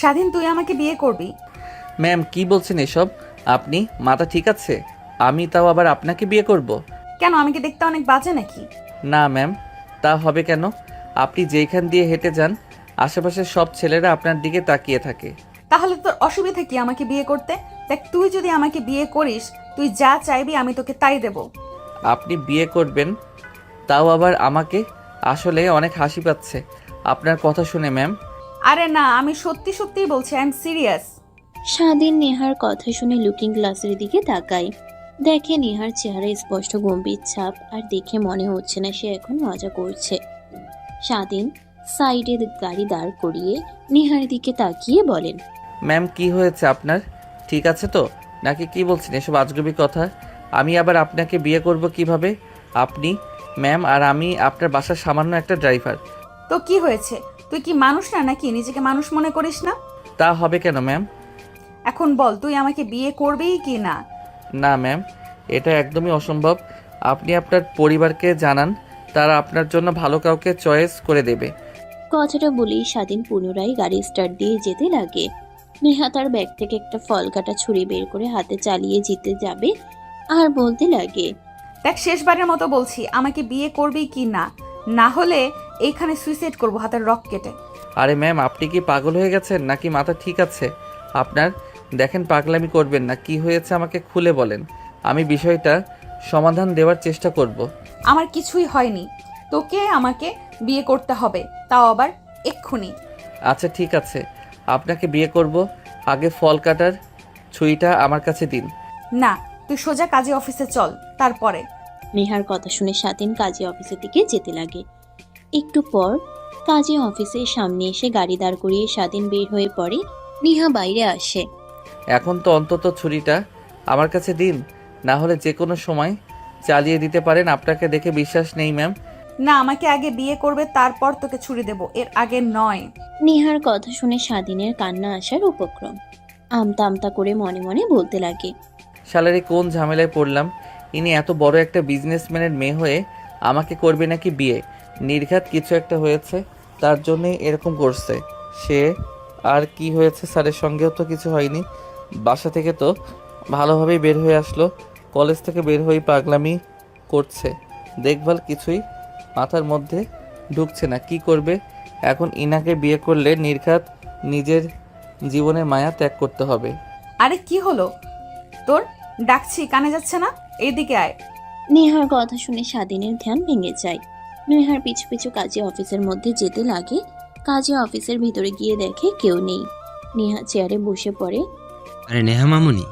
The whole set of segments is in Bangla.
স্বাধীন, তুই আমাকে বিয়ে করবি? ম্যাম কি বলছেন এসব? আপনি মাথা ঠিক আছে? আমি তাও আবার আপনাকে বিয়ে করব? কেন, আমি কি দেখতে অনেক বাজে নাকি? না ম্যাম, তা হবে কেন? আপনি যেইখান দিয়ে হেঁটে যান আশেপাশের সব ছেলেরা আপনার দিকে তাকিয়ে থাকে। তাহলে তোর অসুবিধা কি আমাকে বিয়ে করতে? দেখ, তুই যদি আমাকে বিয়ে করিস, তুই যা চাইবি আমি তোকে তাই দেব। আপনি বিয়ে করবেন, তাও আবার আমাকে? আসলে অনেক হাসি পাচ্ছে আপনার কথা শুনে ম্যাম। আরে না, আমি সত্যি সত্যিই বলছি, আই এম সিরিয়াস। স্বাধীন নেহার কথা শুনে লুকিং গ্লাসের দিকে তাকায়। দেখে নেহার চেহারায় স্পষ্ট গম্ভীর ছাপ, আর দেখে মনে হচ্ছে না সে এখন মজা করছে। স্বাধীন সাইডে গাড়ি দাঁড় করিয়ে নেহার দিকে তাকিয়ে বলেন, ম্যাম কি হয়েছে আপনার? ঠিক আছে তো? নাকি কি বলছেন এসব আজগুবি কথা? আমি আবার আপনাকে বিয়ে করব কিভাবে? আপনি ম্যাম আর আমি আপনার বাসার সামান্য একটা ড্রাইভার। তো কি হয়েছে? তুই কি মানুষ না নাকি? নিজেকে মানুষ মনে করিস না? তা হবে কেন ম্যাম? এখন বল, তুই আমাকে বিয়ে করবি কি না? না ম্যাম, এটা একদমই অসম্ভব। আপনি আপনার পরিবারকে জানান, তারা আপনার জন্য ভালো কাউকে চয়েস করে দেবে। কথাটা বলেই স্বাধীন পুনরায় গাড়ি স্টার্ট দিয়ে যেতে লাগে। নেহা তার ব্যাগ থেকে একটা ফল কাটা ছুরি বের করে হাতে চালিয়ে যেতে যাবে আর বলতে লাগে, দেখ, শেষবারের মতো বলছি, আমাকে বিয়ে করবি কি না? না হলে এইখানে সুইসাইড করবো হাতের রক কেটে। আরে ম্যাম, আপনি কি পাগল হয়ে গেছেন নাকি মাথা ঠিক আছে আপনার? দেখেন, পাগলামি করবেন না। কি হয়েছে আমাকে খুলে বলেন, আমি বিষয়টা সমাধান দেওয়ার চেষ্টা করব। আমার কিছুই হয়নি, তোকে আমাকে বিয়ে করতে হবে, তাও আবার এক্ষুনি। আচ্ছা ঠিক আছে, আপনাকে বিয়ে করব। আগে ফল কাটার ছুরিটা আমার কাছে দিন। না, তুই সোজা কাজী অফিসে চল, তারপরে। নেহার কথা শুনে স্বাধীন কাজী অফিসের দিকে যেতে লাগে। একটু পর কাজী অফিসের সামনে এসে গাড়ি দাঁড় করিয়ে স্বাধীন বের হয়ে পড়ে। নেহা বাইরে আসে। এখন তো অন্তত ছুরিটা আমার কাছে দিন, না হলে যে কোনো সময় চালিয়ে দিতে পারেন। আপনাকে দেখে বিশ্বাস নেই ম্যাম। না, আমাকে আগে বিয়ে করবে, তারপর তোকে ছুরি দেব, এর আগে নয়। নেহার কথা শুনে স্বাধীনের কান্না আসার উপক্রম। আমতা আমতা করে মনে মনে বলতে লাগে, শালারে কোন ঝামেলায় পড়লাম। ইনি এত বড় একটা বিজনেসম্যানের মেয়ে হয়ে আমাকে করবে নাকি বিয়ে? নির্ঘাত কিছু একটা হয়েছে, তার জন্যই এরকম করছে সে। আর কি হয়েছে? স্যারের সঙ্গেও তো কিছু হয়নি। বাসা থেকে তো ভালোভাবেই বের হয়ে আসলো, কলেজ থেকে বের হয়েই পাগলামি করছে। দেখভাল কিছুই মাথার মধ্যে ঢুকছে না। কি করবে এখন? ইনাকে বিয়ে করলে নির্ঘাত নিজের জীবনের মায়া ত্যাগ করতে হবে। আরে কি হলো তোর? ডাকছি, কানে যাচ্ছে না? এইদিকে আয়। নেহার কথা শুনে স্বাধীনের ধ্যান ভেঙে যায়। নেহার পিছু পিছু কাজী অফিসের মধ্যে যেতে লাগে। কাজী অফিসের ভিতরে গিয়ে দেখে কেউ নেই। নেহা চেয়ারে বসে পড়ে। আরে নেহা মামুনি,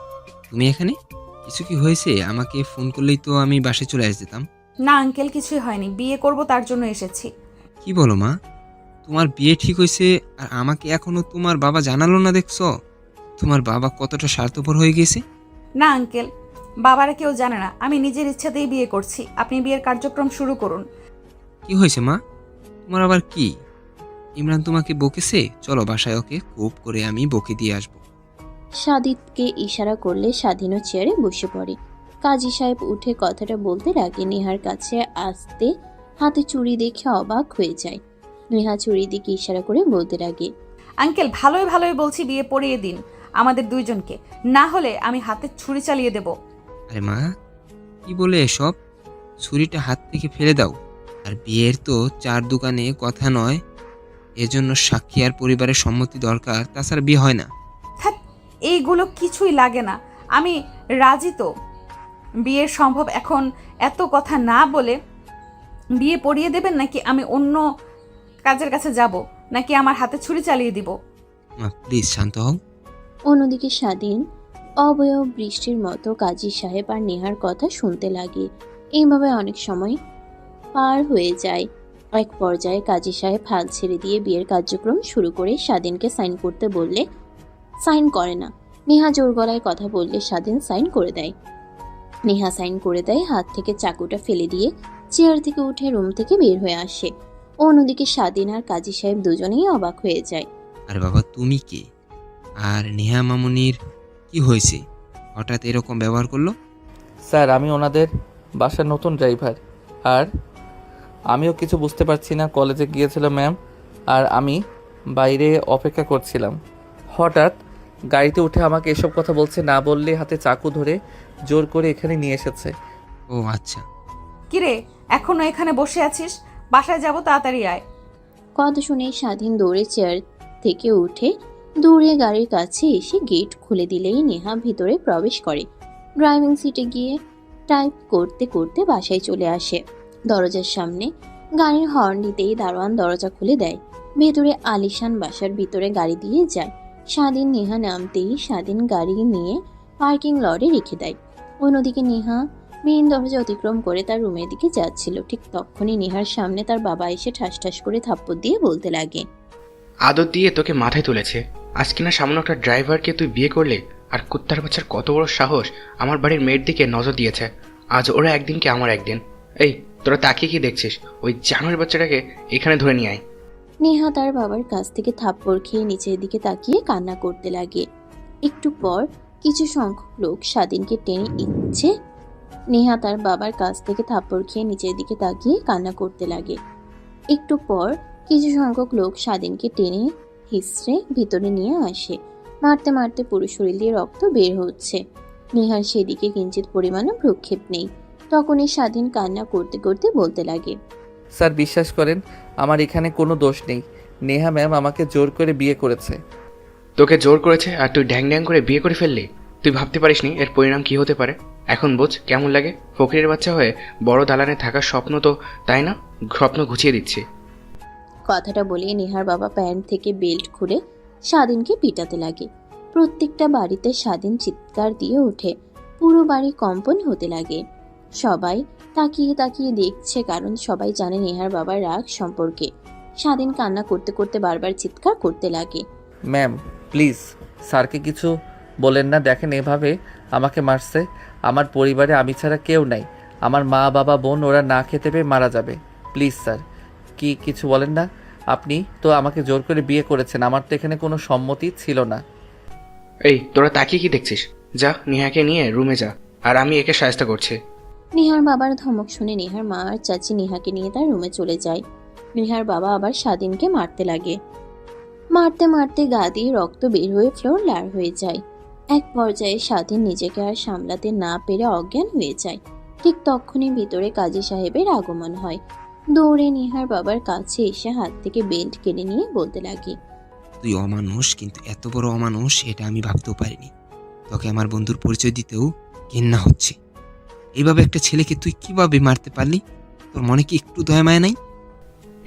তুমি এখানে? কিছু কি হয়েছে? আমাকে ফোন করলেই তো আমি বাসায় চলে যেতাম। না আঙ্কেল, কিছুই হয়নি, বিয়ে করব তার জন্য এসেছি। কি বলো মা, তোমার বিয়ে ঠিক হয়েছে আর আমাকে এখনো তোমার বাবা জানালো না? দেখছো তোমার বাবা কতটা স্বার্থপর হয়ে গেছে। না আঙ্কেল, বাবারা কেউ জানে না, আমি নিজের ইচ্ছাতেই বিয়ে করছি। আপনি বিয়ের কার্যক্রম শুরু করুন। কি হয়েছে মা, তোমার আবার কি? ইমরান তোমাকে বকেছে? চলো বাসায় ওকে খুব করে আমি বকে দিয়ে আসবো। সাদিতকে ইশারা করলে স্বাধীনও চেয়ারে বসে পড়ে। কাজী সাহেব উঠে কথাটা বলতে লাগে নেহার কাছে আসতে হাতে চুড়ি দেখে অবাক হয়ে যায়। নেহা চুড়ির দিকে ইশারা করে বলতে লাগে, আঙ্কেল, ভালোই ভালোই বলছি, বিয়ে পড়িয়ে দিন আমাদের দুইজনকে, না হলে আমি হাতে ছুরি চালিয়ে দেব। আরে মা, কি বলে এসব? ছুরিটা হাত থেকে ফেলে দাও। আর বিয়ের তো চার দোকানে কথা নয়, এজন্য সাক্ষী আর পরিবারের সম্মতি দরকার, তাছাড়া বিয়ে হয় না। থাক, এইগুলো কিছুই লাগে না, আমি রাজি তো। বিয়ের সম্ভব এখন, এত কথা না বলে বিয়ে পড়িয়ে দেবেন নাকি আমি অন্য কাজের কাছে যাব, নাকি আমার হাতে ছুরি চালিয়ে দিব? মা প্লিজ শান্ত হও। অন্যদিকে স্বাধীন অবয়ব বৃষ্টির মতো কাজী সাহেব আর নেহার কথা শুনতে লাগে। এইভাবে অনেক সময় পার হয়ে যায়। এক পর্যায়ে কাজী সাহেব হাল ছেড়ে দিয়ে বিয়ের কার্যক্রম শুরু করে স্বাধীনকে সাইন করতে বললে সাইন করে না। নেহা জোর গলায় কথা বললে স্বাধীন সাইন করে দেয়। নেহা সাইন করে দেয়, হাত থেকে চাকুটা ফেলে দিয়ে চেয়ার থেকে উঠে রুম থেকে বের হয়ে আসে। অন্যদিকে স্বাধীন আর কাজী সাহেব দুজনেই অবাক হয়ে যায়। আরে বাবা, তুমি কে? আর নেহা মামুনির কি হয়েছে? হঠাৎ এরকম ব্যবহার করলো? স্যার, আমি ওনাদের বাসার নতুন ড্রাইভার, আর আমিও কিছু বুঝতে পারছি না। কলেজে গিয়েছিল ম্যাম, আর আমি বাইরে অপেক্ষা করছিলাম। হঠাৎ গাড়িতে উঠে আমাকে এসব কথা বলছে, না বললে হাতে চাকু ধরে জোর করে এখানে নিয়ে এসেছে। ও আচ্ছা। কিরে, এখনো এখানে বসে আছিস? বাসায় যাব, তাড়াতাড়ি আয়। কথা শুনে স্বাধীন দৌড়ে চেয়ার থেকে উঠে দৌড়ে গাড়ির কাছে এসে গেট খুলে দিলেই নেহা ভিতরে প্রবেশ করে। ড্রাইভিং সিটে গিয়ে টাইপ করতে করতে বাসায় চলে আসে। দরজার সামনে গাড়ির হর্ন দিতেই দারোয়ান দরজা খুলে দেয়। ভেতরে আলিশান বাসার ভিতরে গাড়ি দিয়ে যায়। স্বাধীন নেহা নামতেই স্বাধীন গাড়ি নিয়ে পার্কিং লটে রেখে দেয়। অন্যদিকে নেহা মেইন দরজা অতিক্রম করে তার রুমের দিকে যাচ্ছিল। ঠিক তখনই নেহার সামনে তার বাবা এসে ঠাস ঠাস করে থাপ্পড় দিয়ে বলতে লাগে, আদর দিয়ে তোকে মাথায় তুলেছে, আজ কিনা সামান্য একটা ড্রাইভারকে তুই বিয়ে করলে। আর কুত্তার বাচ্চার কত বড় সাহস আমার বাড়ির মেয়ের দিকে নজর দিয়েছে। আজ ওরা একদিন কি আমার একদিন। এই তোরা তাকিয়ে কি দেখছিস? ওই জানোয়ার বাচ্চাটাকে এখানে ধরে নিয়ে আয়। নেহা তার বাবার কাছ থেকে থাপ্পড় খেয়ে নিচের দিকে তাকিয়ে কান্না করতে লাগে। একটু পর কিছু সংখ্যক লোক স্বাধীনকে টেনে ইচ্ছে নেহা তার বাবার কাছ থেকে থাপ্পড় খেয়ে নিচের দিকে তাকিয়ে কান্না করতে লাগে। একটু পর কিছু সংখ্যক লোক স্বাধীনকে টেনে হিসড়ে ভিতরে নিয়ে আসে। মারতে মারতে পুরো শরীর দিয়ে রক্ত বের হচ্ছে। নেহার সেদিকে কিঞ্চিত পরিমাণও ভ্রুক্ষেপ নেই। তখনই স্বাধীন কান্না করতে করতে বলতে লাগে, স্যার বিশ্বাস করেন, আমার এখানে কোনো দোষ নেই। নেহা ম্যাম আমাকে জোর করে বিয়ে করেছে। তোকে জোর করেছে আর তুই ড্যাং ড্যাং করে বিয়ে করে ফেললি? তুই ভাবতে পারিসনি এর পরিণাম কি হতে পারে? এখন বোঝ কেমন লাগে ফকিরের বাচ্চা হয়ে বড় দালানে থাকার স্বপ্ন, তো তাই না? স্বপ্ন ঘুচিয়ে দিচ্ছি। কথাটা বলে নেহার বাবা প্যান্ট থেকে বেল্ট খুলে স্বাধীনকে পিটাতে লাগে। প্রত্যেকটা বাড়িতে স্বাধীন চিৎকার দিয়ে ওঠে। পুরো বাড়ি কম্পন হতে লাগে। সবাই তাকিয়ে তাকিয়ে দেখছে, কারণ সবাই জানে নেহার বাবার রাগ সম্পর্কে। স্বাধীন কান্না করতে করতে বারবার চিৎকার করতে লাগে, ম্যাম প্লিজ স্যারকে কিছু বলেন না। দেখেন এভাবে আমাকে মারছে। আমার পরিবারে আমি ছাড়া কেউ নাই। আমার মা বাবা বোন ওরা না খেতে পেয়ে মারা যাবে। প্লিজ স্যার, কি কিছু বলেন না? আপনি তো আমাকে জোর করে বিয়ে করেছেন, আমার তো এখানে কোনো সম্মতি ছিল না। এই তোরা তাকিয়ে কি দেখছিস? যা নেহাকে নিয়ে রুমে যা, আর আমি একে সাহায্য করছি। নেহার বাবার ধমক শুনে নেহার মা আর চাচি নেহাকে নিয়ে তার রুমে চলে যায়। নেহার বাবা আবার স্বাধীনকে মারতে লাগে। মারতে মারতে গা দিয়ে রক্ত বের হয়ে ফ্লোর লাল হয়ে যায়। এক পর্যায়ে স্বাধীন নিজেকে আর সামলাতে না পেরে অজ্ঞান হয়ে যায়। ঠিক তখনই ভিতরে কাজী সাহেবের আগমন হয়। দৌড়ে নেহার বাবার কাছে এসে হাত থেকে বেল্ট কেড়ে নিয়ে বলতে লাগে, তুই অমানুষ, কিন্তু এত বড় অমানুষ এটা আমি ভাবতেও পারিনি। তোকে আমার বন্ধুর পরিচয় দিতেও ঘেন্না হচ্ছে। এইভাবে একটা ছেলেকে তুই কিভাবে মারতে পারলি? তোর মনে কি একটু দয়া মায়া নাই?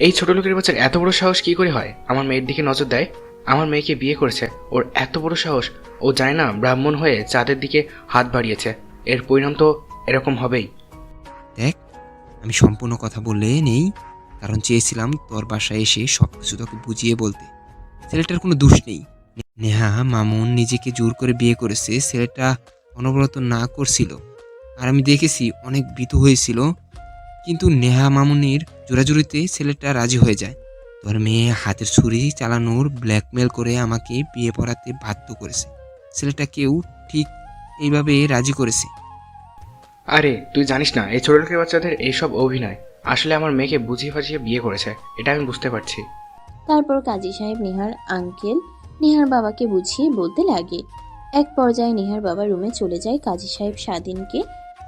এই ছোট লোকের বাচ্চার এত বড় সাহস কি করে হয় আমার মেয়ের দিকে নজর দেয়? আমার মেয়েকে বিয়ে করেছে, ওর এত বড় সাহস। ও জানে না ব্রাহ্মণ হয়ে চাঁদের দিকে হাত বাড়িয়েছে। এর পরিণাম তো এরকম হবেই। দেখ, আমি সম্পূর্ণ কথা বললে নেই, কারণ চেয়েছিলাম তোর বাসায় এসে সবকিছু তোকে বুঝিয়ে বলতে। ছেলেটার কোনো দোষ নেই। নেহা মামুন নিজেকে জোর করে বিয়ে করেছে। ছেলেটা অনবরত না করছিল, আর আমি দেখেছি অনেক ভীতু হয়েছিল। কিন্তু নেহা মামুনির জোরাজুরিতে ছেলেটা রাজি হয়ে যায়। তোর মেয়ে হাতের ছুরি চালানোর ব্ল্যাকমেল করে আমাকে বিয়ে পড়াতে বাধ্য করেছে। ছেলেটাকেও ঠিক এইভাবে রাজি করেছে। আরে তুই জানিস না এই ছোট লোকের বাচ্চাদের এইসব অভিনয়। আসলে আমার মেয়েকে বুঝিয়ে ফাজিয়ে বিয়ে করেছে, এটা আমি বুঝতে পারছি। তারপর কাজী সাহেব নেহার আঙ্কেল নেহার বাবাকে বুঝিয়ে বলতে লাগে। এক পর্যায়ে নেহার বাবা রুমে চলে যায়। কাজী সাহেব স্বাধীনকে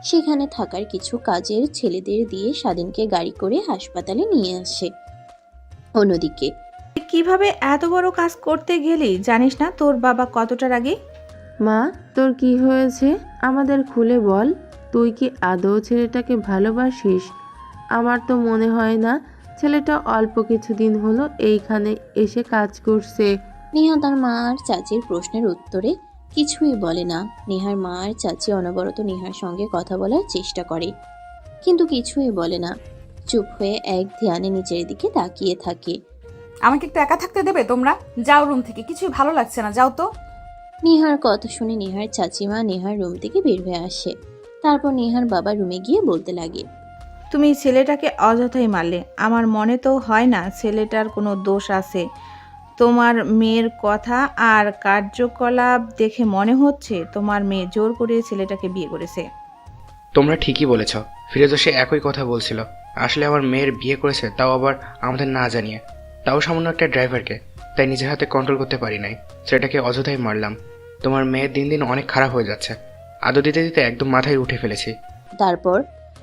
সেখানে থাকার কিছু কাজের ছেলেদের দিয়ে স্বাধীনকে গাড়ি করে হাসপাতালে নিয়ে আসে। অন্যদিকে কিভাবে এত বড় কাজ করতে গেলি? জানিস না তোর বাবা কতটা রাগী? মা, তোর কি হয়েছে আমাদের খুলে বল। তুই কি আদৌ ছেলেটাকে ভালোবাসিস? আমার তো মনে হয় না। ছেলেটা অল্প কিছুদিন হলো এইখানে এসে কাজ করছে। নেহা তার মা আর চাচির প্রশ্নের উত্তরে কিছুই বলে না। নেহার মা আর চাচি অনবরত নেহার সঙ্গে কথা বলার চেষ্টা করে, কিন্তু কিছুই বলে না। চুপ হয়ে এক ধ্যানে নিচের দিকে তাকিয়ে থাকে। আমাকে একটু একা থাকতে দেবে তোমরা? যাও রুম থেকে, কিছুই ভালো লাগছে না, যাও তো। নেহার কথা শুনে নেহার চাচিমা নেহার রুম থেকে বের হয়ে আসে। তারপর নেহার বাবা রুমে গিয়ে বলতে লাগে, তুমি ছেলেটাকে অযথাই মারলে। আমার মনে তো হয় না ছেলেটার কোনো দোষ আছে। তোমার মেয়ের কথা আর কার্যকলাপ দেখে মনে হচ্ছে তোমার মেয়ে জোর করে ছেলেটাকে বিয়ে করেছে। তোমরা ঠিকই বলেছ। ফিরোজ সে একই কথা বলছিল। আসলে আমার মেয়ের বিয়ে করেছে, তাও আবার আমাদের না জানিয়ে, তাও সামান্য একটা ড্রাইভারকে। তাই নিজের হাতে কন্ট্রোল করতে পারি নাই, ছেলেটাকে অযথাই মারলাম। তোমার মেয়ে দিন দিন অনেক খারাপ হয়ে যাচ্ছে, আদো দিতে দিতে একদম মাথায় উঠে ফেলেছি। তারপর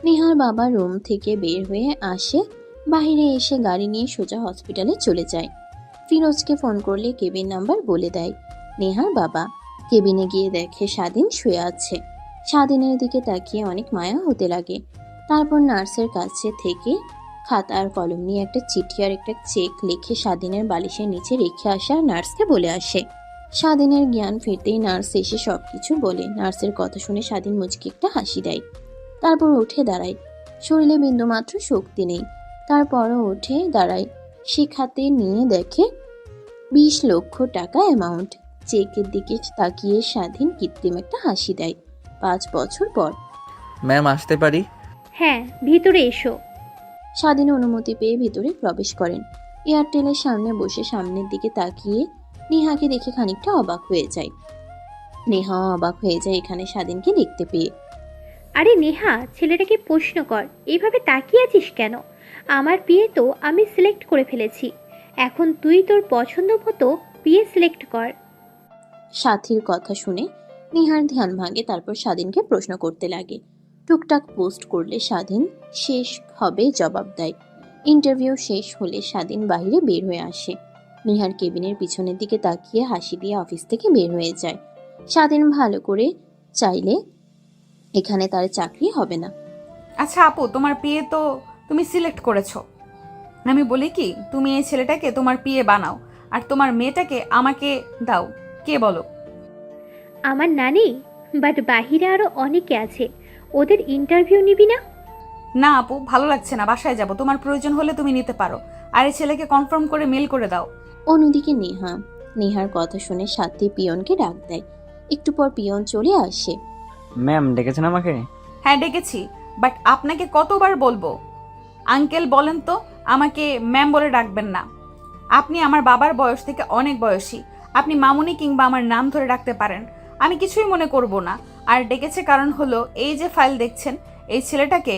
নেহার বাবা রুম থেকে বের হয়ে আসে, বাইরে এসে গাড়ি নিয়ে সোজা হসপিটালে চলে যায়। ফিরোজকে ফোন করলে কেবিন নাম্বার বলে দেয় নেহার বাবা। কেবিনে গিয়ে দেখে স্বাধীন শুয়ে আছে। স্বাধীনের দিকে তাকিয়ে অনেক মায়া হতে লাগে। তারপর নার্সের কাছে থেকে খাতা আর কলম নিয়ে একটা চিঠি আর একটা চেক লিখে স্বাধীনের বালিশের নিচে রেখে আসে আর নার্সকে বলে আসে। স্বাধীনের জ্ঞান ফিরতেই নার্স এসে সবকিছু বলে। নার্সের কথা শুনে স্বাধীন মুচকি একটা হাসি দেয়। তারপর উঠে দাঁড়ায়। শরীরে বিন্দুমাত্র শক্তি নেই, তারপরও উঠে দাঁড়ায়। সে খাতে নিয়ে দেখে 20 লক্ষ টাকা অ্যামাউন্ট। চেকের দিকে তাকিয়ে স্বাধীন কৃত্রিম একটা হাসি দেয়। 5 বছর পর ম্যাম আসতে পারি? হ্যাঁ, ভিতরে এসো। স্বাধীন অনুমতি পেয়ে ভিতরে প্রবেশ করেন। এয়ারটেলের সামনে বসে সামনের দিকে তাকিয়ে নেহাকে দেখে খানিকটা অবাক হয়ে যায়। নেহা অবাক হয়ে যায় এখানে স্বাধীনকে দেখতে পেয়ে। আরে নেহা, ছেলেটাকে প্রশ্ন কর, এইভাবে তাকিয়ে আছিস কেন? আমার বিয়ে তো আমি সিলেক্ট করে ফেলেছি, এখন তুই তোর পছন্দ মতো বিয়ে সিলেক্ট কর। সাথীর কথা শুনে নেহার ধ্যান ভাঙে। তারপর স্বাধীনকে প্রশ্ন করতে লাগে। টুকটাক পোস্ট করলে স্বাধীন শেষ হবে জবাব দেয়। ইন্টারভিউ শেষ হলে স্বাধীন বাইরে বের হয়ে আসে। নেহার কেবিনের পিছনের দিকে তাকিয়ে হাসি দিয়ে অফিস থেকে বের হয়ে যায়। স্বাধীন ভালো করে চাইলে এখানে তার চাকরি হবে না। আচ্ছা আপু, তোমার পিএ তো তুমি সিলেক্ট করেছো, আমি বলি কি তুমি এই ছেলেটাকে তোমার পিএ বানাও আর তোমার মেয়েটাকে আমাকে দাও। কে বলো? আমার নানি, বাট বাহিরে আরো অনেকে আছে, ওদের ইন্টারভিউ নিবি না? না আপু, ভালো লাগছে না, বাসায় যাব, তোমার প্রয়োজন হলে তুমি নিতে পারো, আর এই ছেলেকে কনফার্ম করে মেল করে দাও। অন্যদিকে নেহার কথা শুনে সাথী পিয়নকে ডাক দেয়। একটু পর পিয়ন চলে আসে। ম্যাম ডেকেছেন আমাকে? হ্যাঁ ডেকেছি, বাট আপনাকে কতবার বলবো? আঙ্কেল বলেন তো, আমাকে ম্যাম বলে ডাকবেন না। আপনি আমার বাবার বয়স থেকে অনেক বয়সী, আপনি মামুনি কিংবা আমার নাম ধরে ডাকতে পারেন, আমি কিছুই মনে করব না। আর ডেকেছে কারণ হলো এই যে ফাইল দেখছেন, এই ছেলেটাকে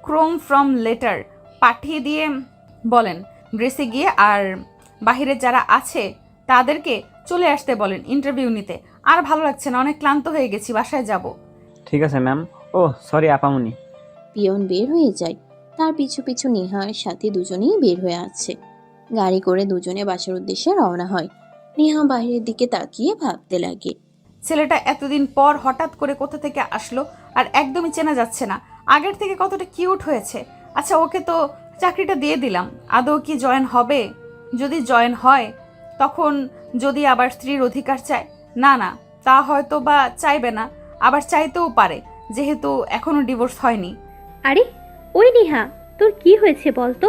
ক্রোম ফ্রম লেটার পাঠিয়ে দিয়ে বলেন গ্রেসে গিয়ে আর বাহিরে যারা আছে তাদেরকে চলে আসতে বলেন ইন্টারভিউ নিতে। আর ভালো লাগছে না, অনেক ক্লান্ত হয়ে গেছি, বাসায় যাব। ঠিক আছে ম্যাম। ও সরি আপামনি। পিয়ন বের হয়ে যায়। তার পিছু পিছু নেহার সাথে দুজনেই বের হয়ে আছে। গাড়ি করে দুজনে বাসার উদ্দেশ্যে রওনা হয়। নেহা বাইরের দিকে তাকিয়ে ভাবতে লাগে। ছেলেটা এতদিন পর হঠাৎ করে কোথা থেকে আসলো আর একদমই চেনা যাচ্ছে না, আগের থেকে কতটা কিউট হয়েছে। আচ্ছা ওকে তো চাকরিটা দিয়ে দিলাম, আদৌ কি জয়েন হবে? যদি জয়েন হয় তখন যদি আবার স্ত্রীর অধিকার চায়, না না তা হয়তো বা চাইবে না, আবার চাইতেও পারে যেহেতু এখনো ডিভোর্স হয়নি। আরে ওই নেহা, তোর কি হয়েছে বলতো?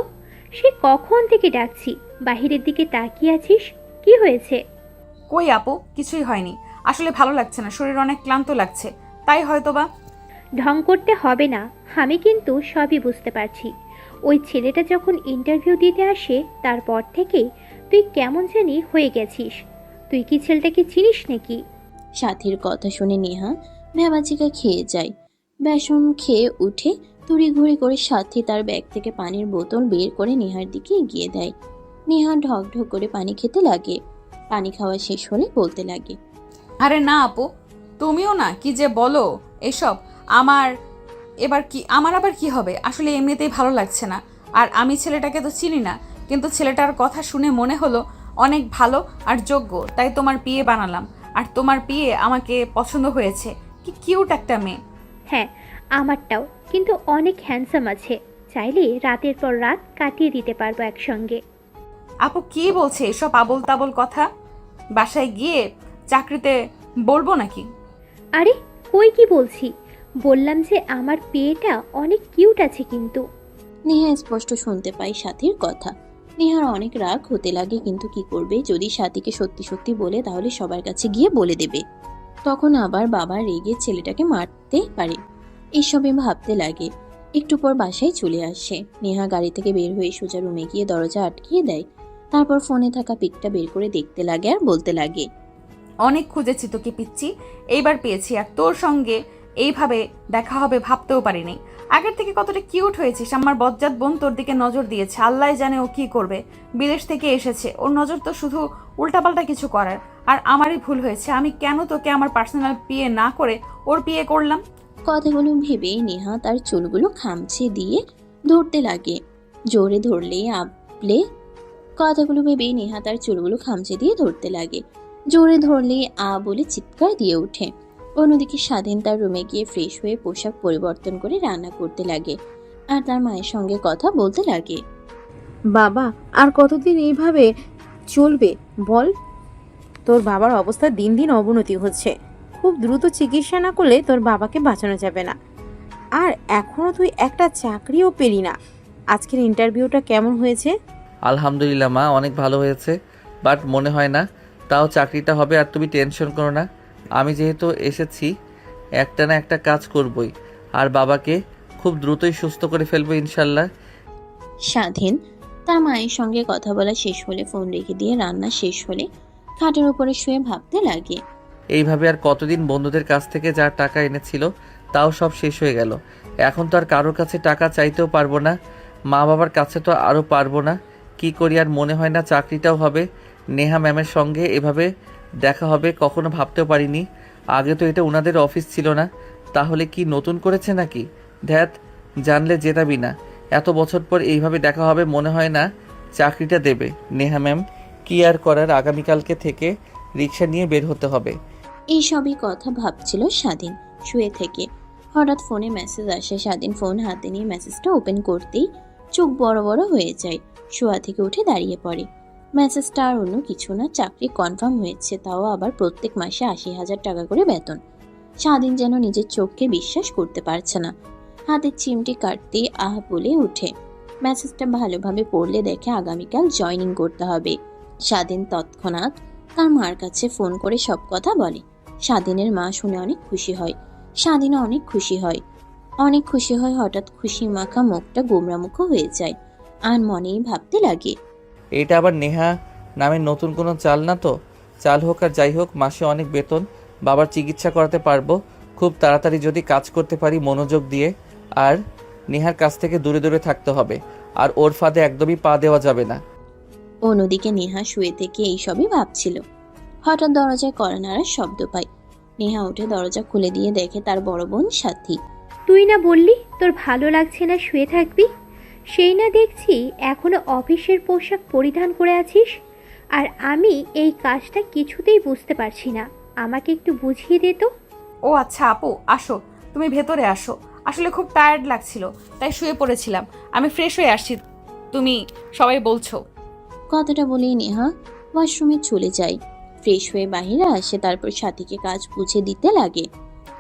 সে কখন থেকে ডাকছি, বাহিরের দিকে তাকিয়ে আছিস, কি হয়েছে? কই আপু, কিছুই হয়নি, আসলে ভালো লাগছে না, শরীর অনেক ক্লান্ত লাগছে, তাই হয়তো বা। ঢং করতে হবে না, আমি কিন্তু সবই বুঝতে পারছি। ওই ছেলেটা যখন ইন্টারভিউ দিতে আসে তারপর থেকেই তুই কেমন জানি হয়ে গেছিস। তুই কি ছেলেটাকে চিনিস নাকি? সাথীর কথা শুনে নেহা ভ্যাবাচিকা খেয়ে যায়। বেসম খেয়ে উঠে তড়িঘড়ি করে সাথী তার ব্যাগ থেকে পানির বোতল বের করে নেহার দিকে এগিয়ে দেয়। নেহা ঢক ঢক করে পানি খেতে লাগে। পানি খাওয়া শেষ হলে বলতে লাগে, আরে না আপু, তুমিও না কি যে বলো এসব। আমার আবার কি হবে? আসলে এমনিতেই ভালো লাগছে না, আর আমি ছেলেটাকে তো চিনি না, কিন্তু ছেলেটার কথা শুনে মনে হলো অনেক ভালো আর যোগ্য, তাই তোমার পিএ বানালাম। আর তোমার পিএ আমাকে পছন্দ হয়েছে, কি কিউট একটা মেয়ে। হ্যাঁ আমারটাও, কিন্তু অনেক হ্যান্ডসাম আছে, চাইলে রাতের পর রাত কাটিয়ে দিতে পারবো একসঙ্গে। আপু কি বলছে এসব আবোল তাবোল কথা? বাসায় গিয়ে চাকরিতে বলবো নাকি? আরে কই কি বলছি, বললাম যে আমার বিয়েটা অনেক কিউট আছে কিন্তু। নেহা স্পষ্ট শুনতে পায় সাথীর কথা। নেহার অনেক রাগ হতে লাগে, কিন্তু কি করবে, যদি সাথীকে সত্যি সত্যি বলে তাহলে সবার কাছে গিয়ে বলে দেবে, তখন আবার বাবা রেগে ছেলেটাকে মারতে পারে। এসবে ভাবতে লাগে। একটু পর বাসায় চলে আসে। নেহা গাড়ি থেকে বের হয়ে সোজা রুমে গিয়ে দরজা আটকিয়ে দেয়। তারপর ফোনে থাকা পিকটা বের করে দেখতে লাগে আর বলতে লাগে, অনেক খুঁজেছি তোকে পিচ্ছি, এইবার পেয়েছি, আর তোর সঙ্গে এইভাবে দেখা হবে ভাবতেও পারিনি। আগের থেকে কতটা কিউট হয়েছিস। আমার বজ্জাত বোন তোর দিকে নজর দিয়েছে, আল্লাহ জানে ও কি করবে। বিদেশ থেকে এসেছে, ওর নজর তো শুধু উল্টাপাল্টা কিছু করার। আর আমারই ভুল হয়েছে, আমি কেন তোকে আমার পার্সোনাল পিএ না করে ওর পিএ করলাম। কথাগুলো ভেবে নেহা তার চুলগুলো খামচে দিয়ে ধরতে লাগে। জোরে ধরলে আপলে কথাগুলো ভেবে নেহা তার চুলগুলো খামচে দিয়ে ধরতে লাগে। জোরে ধরলে বলে চিৎকার দিয়ে ওঠে। অন্যদিকে স্বাধীন তার রুমে গিয়ে ফ্রেশ হয়ে পোশাক পরিবর্তন করে রান্না করতে লাগে আর তার মায়ের সঙ্গে কথা বলতে লাগে। বাবা, আর কতদিন এইভাবে চলবে বল? তোর বাবার অবস্থা দিন দিন অবনতি হচ্ছে। খুব দ্রুত চিকিৎসা না করলে তোর বাবাকে বাঁচানো যাবে না। আর এখনো তুই একটা চাকরিও পেলি না। আজকের ইন্টারভিউটা কেমন হয়েছে? আলহামদুলিল্লাহ মা, অনেক ভালো হয়েছে, বাট মনে হয় না তাও চাকরিটা হবে। আর তুমি টেনশন করো না, আমি যেহেতু এসেছি একটা না একটা কাজ করবই, আর বাবাকে খুব দ্রুতই সুস্থ করে ফেলবো ইনশাল্লাহ। স্বাধীন তার মায়ের সঙ্গে কথা বলা শেষ হলে ফোন রেখে দিয়ে রান্না শেষ হলে খাটের উপরে শুয়ে ভাবতে লাগে। এইভাবে আর কতদিন বন্ধুদের কাছ থেকে যা টাকা এনেছিল তাও সব শেষ হয়ে গেল। এখন তো আর কারোর কাছে টাকা চাইতেও পারবো না, মা বাবার কাছে তো আরও পারবো না। কি করি আর মনে হয় না চাকরিটাও হবে। নেহা ম্যামের সঙ্গে এভাবে দেখা হবে কখনো ভাবতেও পারিনি। আগে তো এটা ওনাদের অফিস ছিল না, তাহলে কি নতুন করেছে নাকি? ধ্যাত, জানলে যেতাবি না। এত বছর পর এইভাবে দেখা হবে, মনে হয় না চাকরিটা দেবে নেহা ম্যাম। কি আর করার, আগামীকালকে থেকে রিক্সা নিয়ে বের হতে হবে। এইসবই কথা ভাবছিল স্বাধীন শুয়ে থেকে। হঠাৎ ফোনে মেসেজ আসে। স্বাধীন ফোন হাতে নিয়ে মেসেজটা ওপেন করতেই চোখ বড় বড় হয়ে যায়। শোয়া থেকে উঠে দাঁড়িয়ে পড়ে। মেসেজটা আর অন্য কিছু না, চাকরি কনফার্ম হয়েছে, তাও আবার প্রত্যেক মাসে ৮০,০০০ টাকা করে বেতন। স্বাধীন যেন নিজের চোখকে বিশ্বাস করতে পারছে না। হাতের চিমটি কাটতে বলে উঠে। মেসেজটা ভালোভাবে পড়লে দেখে আগামীকাল জয়েনিং করতে হবে। স্বাধীন তৎক্ষণাৎ তার মার কাছে ফোন করে সব কথা বলে। স্বাধীনের মা শুনে অনেক খুশি হয়। স্বাধীনও অনেক খুশি হয়। অনেক খুশি হয়। হঠাৎ খুশি মাখা মুখটা গোমরামুখো হয়ে যায় আর মনেই ভাবতে লাগে, এটা আবার নেহা নামে নতুন কোনো চাল না তো? চাল হোক আর যাই হোক, মাসে অনেক বেতন, বাবার চিকিৎসা করাতে পারবো খুব তাড়াতাড়ি যদি কাজ করতে পারি মনোযোগ দিয়ে। আর নেহার কাছ থেকে দূরে দূরে থাকতে হবে, আর ওর ফাঁদে একদমই পা দেওয়া যাবে না। অন্যদিকে নেহা শুয়ে থেকে এইসবই ভাবছিল। হঠাৎ দরজায় কড়া নাড়ার শব্দ পায়। নেহা উঠে দরজা খুলে দিয়ে দেখে তার বড় বোন সাথী। তুই না বললি তোর ভালো লাগছে না, শুয়ে থাকবি? সেই না দেখছি এখনো অফিসের পোশাক পরিধান করে আছিস। আর আমি এই কাজটা কিছুতেই বুঝতে পারছি না, আমাকে একটু বুঝিয়ে দে তো। ও আচ্ছা আপু, আসো, তুমি ভেতরে আসো। আসলে খুব টায়ার্ড লাগছিল, তাই শুয়ে পড়েছিলাম। আমি ফ্রেশ হয়ে আসছি, তুমি সবাই বলছো। কথাটা বলেই নেহা ওয়াশরুমে চলে যায়। ফ্রেশ হয়ে বাইরে আসে, তারপর সাথীকে কাজ বুঝে দিতে লাগে।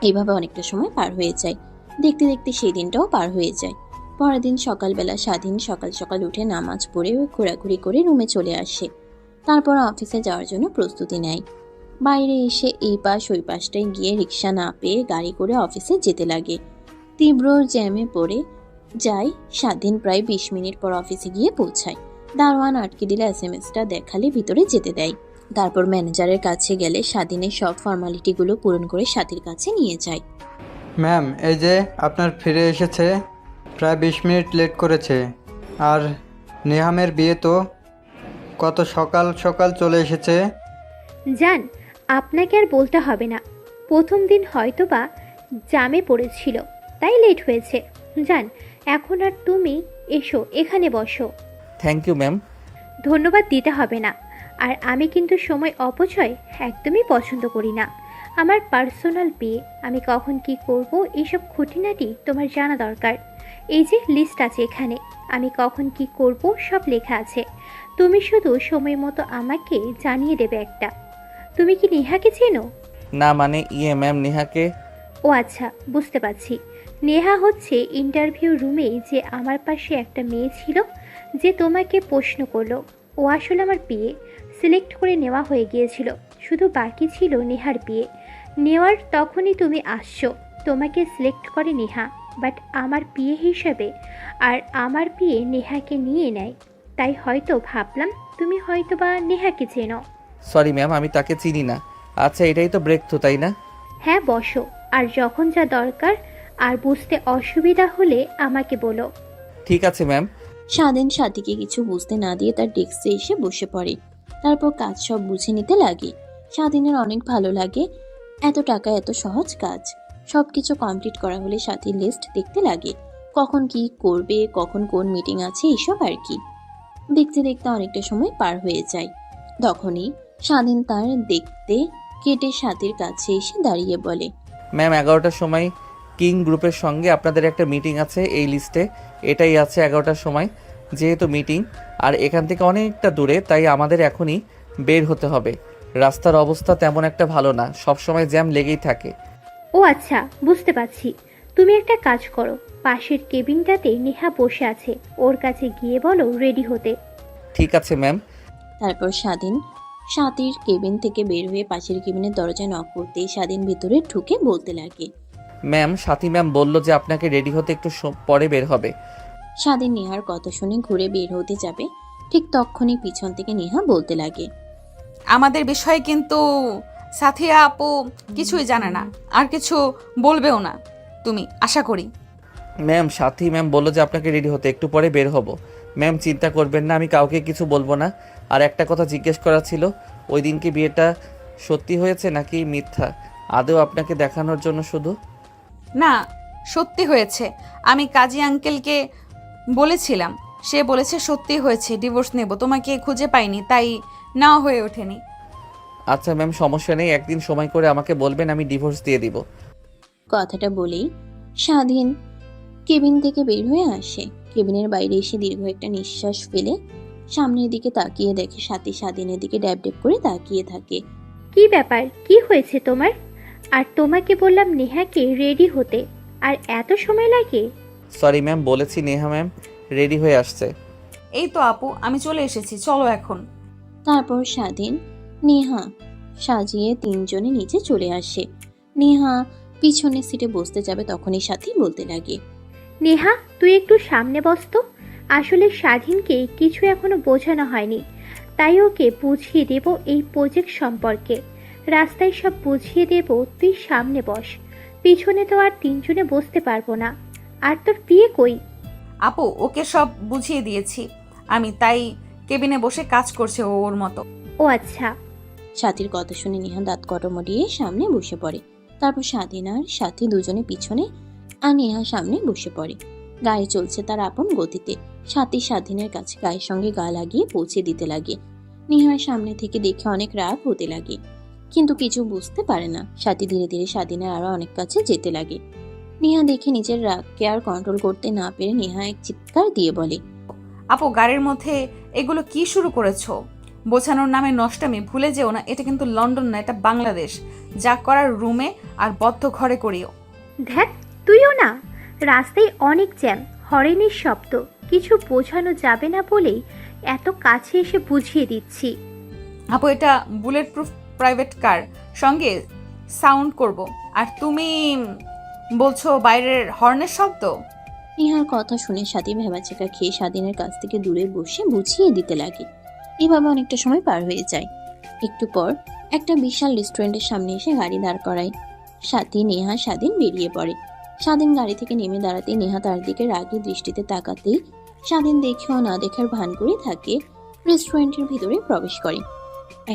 এইভাবে অনেকটা সময় পার হয়ে যায়। দেখতে দেখতে সেই দিনটাও পার হয়ে যায়। পরের দিন সকালবেলা স্বাধীন সকাল সকাল উঠে নামাজ পড়ে ঘোরাঘুরি করে রুমে চলে আসে। তারপর অফিসে যাওয়ার জন্য প্রস্তুতি নেয়। বাইরে এসে এই পাশ ওই পাশটায় গিয়ে রিক্সা না পেয়ে গাড়ি করে অফিসে যেতে লাগে। তীব্র জ্যামে পড়ে যায় স্বাধীন। প্রায় ২০ মিনিট পর অফিসে গিয়ে পৌঁছায়। দারোয়ান আটকে দিলে এসএমএসটা দেখালে ভিতরে যেতে দেয়। তারপর ম্যানেজারের কাছে গেলে স্বাধীনের সব ফর্মালিটিগুলো পূরণ করে সাথীর কাছে নিয়ে যায়। ম্যাম, এই যে আপনার ফিরে এসেছে, প্রায় ২০ মিনিট লেট করেছে। আর নেহামের বিয়ে তো কত সকাল সকাল চলে এসেছে। জান, আপনাকে আর বলতে হবে না, প্রথম দিন হয়তো বা জামে পড়েছিল তাই লেট হয়েছে। জান, এখন আর তুমি এসো, এখানে বসো। Thank you ma'am. ধন্যবাদ দিতে হবে না। আর আমি কিন্তু সময় অপচয় একদমই পছন্দ করি না। আমার পার্সোনাল বিয়ে, আমি কখন কি করব এইসব খুঁটিনাটি তোমার জানা দরকার। এই যে লিস্ট আছে এখানে, আমি কখন কি করব সব লেখা আছে। তুমি শুধু সময় মতো আমাকে জানিয়ে দেবে একটা। তুমি কি নেহাকে চেনো? না মানে ম্যাম, নেহাকে? ও আচ্ছা, বুঝতে পারছি। নেহা হচ্ছে ইন্টারভিউ রুমে যে আমার পাশে একটা মেয়ে ছিল যে তোমাকে প্রশ্ন করলো। ও আসলে আমার বিয়ে সিলেক্ট করে নেওয়া হয়ে গিয়েছিল, শুধু বাকি ছিল নেহার বিয়ে নেওয়ার। তখনই তুমি আসছো। তোমাকে সিলেক্ট করে নেহা, বাট আমার বিয়ে হিসাবে। আর আমার বিয়ে নেহাকে নিয়ে নেয়, তাই হয়তো ভাবলাম তুমি হয়তো বা নেহাকে চেনো। সরি ম্যাম, আমি তাকে চিনি না। আচ্ছা, এটাই তো ব্রেক থ্রু, তাই না? হ্যাঁ বসো, আর যখন যা দরকার আর বুঝতে অসুবিধা হলে আমাকে বলো। ঠিক আছে ম্যাম। স্বাধীন সাথীকে কিছু বুঝতে না দিয়ে তার ডেস্কে এসে বসে পড়ে। তারপর কাজ সব বুঝে নিতে লাগে। স্বাধীনের অনেক ভালো লাগে, এত টাকা এত সহজ কাজ। সবকিছু কমপ্লিট করা হলে সাথীর লিস্ট দেখতে লাগে, কখন কি করবে, কখন কোন মিটিং আছে, এসব আর কি। দেখতে দেখতে অনেকটা সময় পার হয়ে যায়। তখনই স্বাধীন তার দেখতে কেটে সাথীর কাছে এসে দাঁড়িয়ে বলে, ম্যাম 11টার সময় কিং গ্রুপের সঙ্গে আপনাদের একটা মিটিং আছে এই লিস্টে। এটাই আছে 11টার সময়। যেহেতু মিটিং আর এখান থেকে অনেকটা দূরে, তাই আমাদের এখনই বের হতে হবে। রাস্তার অবস্থা তেমন একটা ভালো না, সব সময় জ্যাম লেগেই থাকে। ও আচ্ছা, বুঝতে পারছি। তুমি একটা কাজ করো, পাশের কেবিনটাতে নেহা বসে আছে, ওর কাছে গিয়ে বলো রেডি হতে। ঠিক আছে ম্যাম। তারপর স্বাধীন সাথীর কেবিন থেকে বের হয়ে পাশের কেবিনের দরজায় নক করতেই স্বাধীন ভিতরে ঢুকে বলতে লাগে, ম্যাম সাথী ম্যাম বলল যে আপনাকে রেডি হতে একটু পরে বের হবে। স্বাধীন নেহার কথা শুনে ঘুরে বের হতে যাবে, ঠিক তখনই পিছন থেকে নেহা বলতে লাগে, আমাদের বিষয়ে কিন্তু সাথিয়া আপু কিছুই জানে না, আর কিছু বলবেও না তুমি, আশা করি। ম্যাম সাথী ম্যাম বলল যে আপনাকে রেডি হতে একটু পরে বের হব। ম্যাম চিন্তা করবেন না, আমি কাউকে কিছু বলবো না। আর একটা কথা জিজ্ঞেস করা ছিল, ওই দিন কি বিয়েটা সত্যি হয়েছে নাকি মিথ্যা? আদৌ আপনাকে দেখানোর জন্য শুধু? না, সত্যি হয়েছে। আমি কাজী আঙ্কেলকে বলেছিলাম, সে বলেছে সত্যি হয়েছে, ডিভোর্স নেব। তোমাকে খুঁজে পাইনি, তাই নেওয়া হয়ে ওঠেনি। আচ্ছা ম্যাম সমস্যা নেই, একদিন সময় করে আমাকে বলবেন, আমি ডিভোর্স দিয়ে দিব। কথাটা বলেই স্বাধীন কেবিন থেকে বের হয়ে আসে। কেবিনের বাইরে এসে দীর্ঘ একটা নিঃশ্বাস ফেলে সামনের দিকে তাকিয়ে দেখে সাথী স্বাধীনের দিকে ড্যাব ড্যাব করে তাকিয়ে থাকে। কি ব্যাপার, কি হয়েছে তোমার? আর তোমাকে বললাম নেহাকে রেডি হতে, আর এত সময় লাগে? সরি ম্যাম, বলেছি নেহা ম্যাম রেডি হয়ে আসছে। এই তো আপু, আমি চলে এসেছি, চলো এখন। তারপর স্বাধীন নেহা সাজিয়ে তিনজনে নিচে চলে আসে। নেহা পিছনের সিটে বসতে যাবে, তখনই সাথী বলতে লাগে, নেহা তুই একটু সামনে বস তো। আসলে স্বাধীনকে কিছু এখনো বোঝানো হয়নি, তাই ওকে বুঝিয়ে দেব এই প্রজেক্ট সম্পর্কে। রাস্তায় সব বুঝিয়ে দেব, তুই সামনে বস। পিছনে তো আর তিনজনে বসতে পারবো না। আর তোর বিয়ে কই? আপু ওকে সব বুঝিয়ে দিয়েছি আমি, তাই কেবিনে বসে কাজ করছে ও ওর মতো। ও আচ্ছা। সাথীর কথা শুনে নেহা দাঁত কটমটিয়ে সামনে বসে পড়ে। তারপর স্বাধীন আর সাথী দুজনে পিছনে আর নেহা সামনে বসে পড়ে। গাড়ি চলছে তার আপন গতিতে। সাথী স্বাধীনের কাছে গায়ের সঙ্গে গা লাগিয়ে পৌঁছে দিতে লাগে। নেহার সামনে থেকে দেখে অনেক রাগ হতে লাগে, কিন্তু কিছু বুঝতে পারে না। সাথী ধীরে ধীরে স্বাধীনের আরো অনেক কাছে যেতে লাগে। নেহা দেখে নিজের রাগকে আর কন্ট্রোল করতে না পেরে নেহা এক চিৎকার দিয়ে বলে, আপু গাড়ির মধ্যে এগুলো কি শুরু করেছো? বোঝানোর নামে নষ্টামি ভুলে যেও না, এটা কিন্তু লন্ডন না, এটা বাংলাদেশ। যা করার রুমে আর বদ্ধ ঘরে করিও। দেখ তুইও না, রাস্তায় অনেক জ্যাম, হরেনের শব্দ, কিছু বোঝানো যাবে না বলেই এত কাছে এসে বুঝিয়ে দিচ্ছি। আপু এটা বুলেট প্রুফ প্রাইভেট কার, সঙ্গে সাউন্ড করব, আর তুমি বলছো বাইরের হর্নের শব্দ? নেহার কথা শুনে সাথী ভেবাচেকা খেয়ে স্বাধীনের কাছ থেকে দূরে বসে বুঝিয়ে দিতে লাগে। এভাবে অনেকটা সময় পার হয়ে যায়। একটু পর একটা বিশাল রেস্টুরেন্টের সামনে এসে গাড়ি দাঁড় করায়। সাথী নেহা স্বাধীন বেরিয়ে পড়ে। স্বাধীন গাড়ি থেকে নেমে দাঁড়াতে নেহা তার দিকে রাগী দৃষ্টিতে তাকাতেই স্বাধীন দেখেও না দেখার ভান করে থাকে রেস্টুরেন্টের ভিতরে প্রবেশ করে।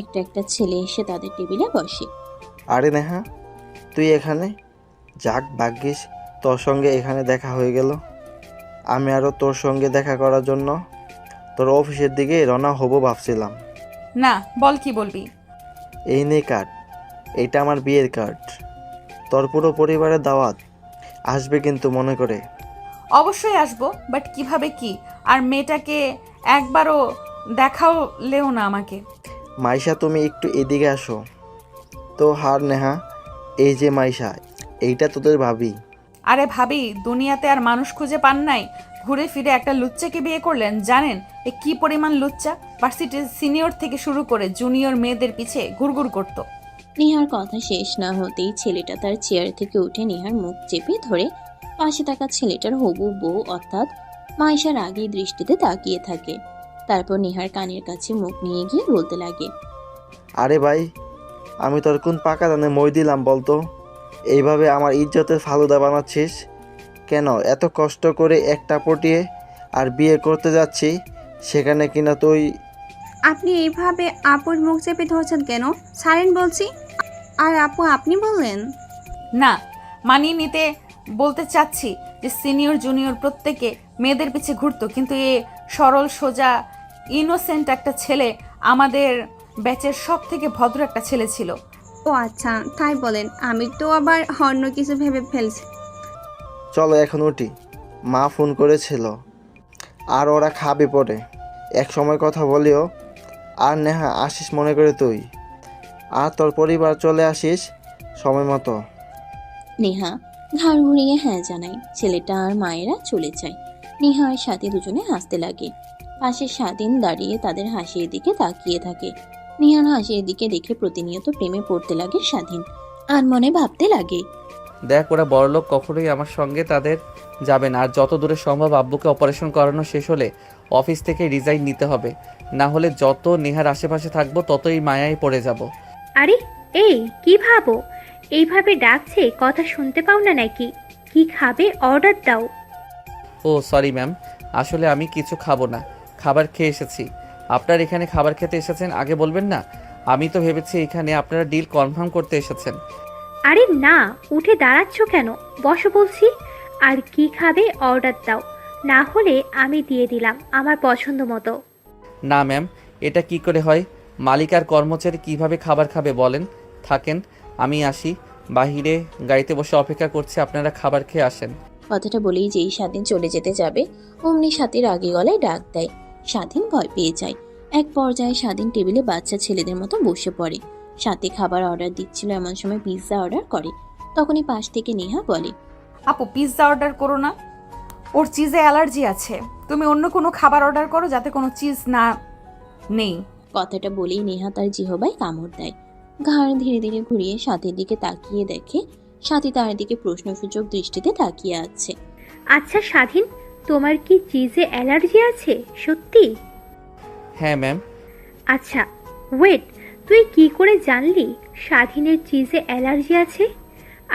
একটা একটা ছেলে এসে তাদের টেবিলে বসে। আরে নেহা, তুই এখানে? যাক ভাগ্যিস তোর সঙ্গে এখানে দেখা হয়ে গেল। আমি আরও তোর সঙ্গে দেখা করার জন্য তোর অফিসের দিকে রওনা হব ভাবছিলাম। না, বল কি বলবি? এই নে কার্ড, এটা আমার বিয়ের কার্ড। তোর পুরো পরিবারের দাওয়াত আসবে কিন্তু মনে করে। অবশ্যই আসবো, বাট কিভাবে কি? আর মেয়েটাকে একবারও দেখালেও না আমাকে। মাইশা তুমি একটু এদিকে আসো তো। হার নেহা, এই যে মাইশা, এইটা তোদের ভাবি। আরে ভাবি, দুনিয়াতে আর মানুষ খুঁজে পান নাই? ঘুরে ফিরে একটা লুচ্চাকে বিয়ে করলেন। জানেন এ কি পরিমাণ লুচ্চা? ভার্সিটির সিনিয়র থেকে শুরু করে জুনিয়র মেয়েদের পিছে ঘুরঘুর করত। নেহার কথা শেষ না হতেই ছেলেটা তার চেয়ার থেকে উঠে নেহার মুখ চেপে ধরে পাশে থাকা ছেলেটার হবু বউ অর্থাৎ মাইশার আগেই দৃষ্টিতে তাকিয়ে থাকে। তারপর নেহার কানের কাছে মুখ নিয়ে গিয়ে বলতে লাগে, আরে ভাই, আমি তোর কোন পাকা দানে মই দিলাম বলতো? এইভাবে আমার ইজ্জতের ফালুদা বানাচ্ছিস? কেন এত কষ্ট করে একটা পটিয়ে আর বিয়ে করতে যাচ্ছি, সেখানে কিনা তুই আপনি এইভাবে আপুর মুখ চেপে ধরছেন কেন? ছাড়েন বলছি। আর আপু আপনি বললেন। না, মানিয়ে নিতে বলতে চাচ্ছি যে সিনিয়র জুনিয়র প্রত্যেকে মেয়েদের পিছে ঘুরতো, কিন্তু এ সরল সোজা ইনোসেন্ট একটা ছেলে আমাদের ব্যাচের সব থেকে ভদ্র একটা ছেলে ছিল। ও আচ্ছা, তাই বলেন। আমি তো আবার অন্য কিছু ভেবে ফেলছি। চলো এখন উঠি, মা ফোন করেছিল আর ওরা খাবে পরে। এক সময় কথা বলিও। আর নেহা আসিস মনে করে তুই, আর তোর পরিবার চলে আসিস সময় মতো। নেহা ঘাড় ঘুরিয়ে হ্যাঁ জানায়। ছেলেটা আর মায়েরা চলে যায়। নেহা আর সাথী দুজনে হাসতে লাগে। পাশে স্বাধীন দাঁড়িয়ে তাদের হাসির দিকে তাকিয়ে থাকে। নেহার হাসির দিকে দেখে প্রতিনিয়ত প্রেমে পড়তে লাগে স্বাধীন, আর মনে ভাবতে লাগে, দেখ ওরা বড়লোক, কখনোই আমার সঙ্গে তাদের যাবে না। আর যত দূরে সম্ভব আব্বুকে অপারেশন করানো শেষ হলে অফিস থেকে রিজাইন নিতে হবে, না হলে যত নেহার আশেপাশে থাকবো ততই মায়ায় পড়ে যাব। আরে এই কি ভাবো? এইভাবে ডাকছে, কথা শুনতে পাও না নাকি? কি খাবে অর্ডার দাও। ও সরি ম্যাম, আসলে আমি কিছু খাবো না, খাবার খেয়ে এসেছি। আপনার এখানে খাবার খেতে এসেছেন আগে বলবেন না? আমি তো ভেবেছি এখানে আপনারা ডিল কনফার্ম করতে এসেছেন। আরে না, উঠে দাঁড়াচ্ছ কেন? বসো বলছি। আর কি খাবে অর্ডার দাও, না হলে আমি দিয়ে দিলাম আমার পছন্দ মতো। না ম্যাম, এটা কি করে হয়? মালিক আর কর্মচারী কিভাবে খাবার খাবে বলেন? থাকেন, আমি আসি, বাহিরে গাড়িতে বসে অপেক্ষা করছি, আপনারা খাবার খেয়ে আসেন। কথাটা বলেই যেই স্বাধীন চলে যেতে যাবে অমনি সাথীর আগে গলায় ডাক দেয়। স্বাধীন ভয় পেয়ে যায়। এক পর্যায়ে স্বাধীন টেবিলে বাচ্চা ছেলেদের মতো বসে পড়ে। সাথে খাবার অর্ডার দিচ্ছিল এমন সময় পিৎজা অর্ডার করে। তখনই পাশ থেকে নেহা বলে, আপু পিৎজা অর্ডার করো না, ওর চিজে অ্যালার্জি আছে। তুমি অন্য কোনো খাবার অর্ডার করো যাতে কোনো চিজ না নেই। কথাটা বলেই নেহা তার জিহবায় কামড় দেয়। ঘাড় ধীরে ধীরে ঘুরিয়ে সাথীর দিকে তাকিয়ে দেখে সাথী তার দিকে প্রশ্নসূচক দৃষ্টিতে তাকিয়ে আছে। আচ্ছা স্বাধীন, তোমার কি চিজে অ্যালার্জি আছে সত্যি? হ্যাঁ ম্যাম। আচ্ছা ওয়েট, তুই কি করে জানলি স্বাধীনের চিজে অ্যালার্জি আছে?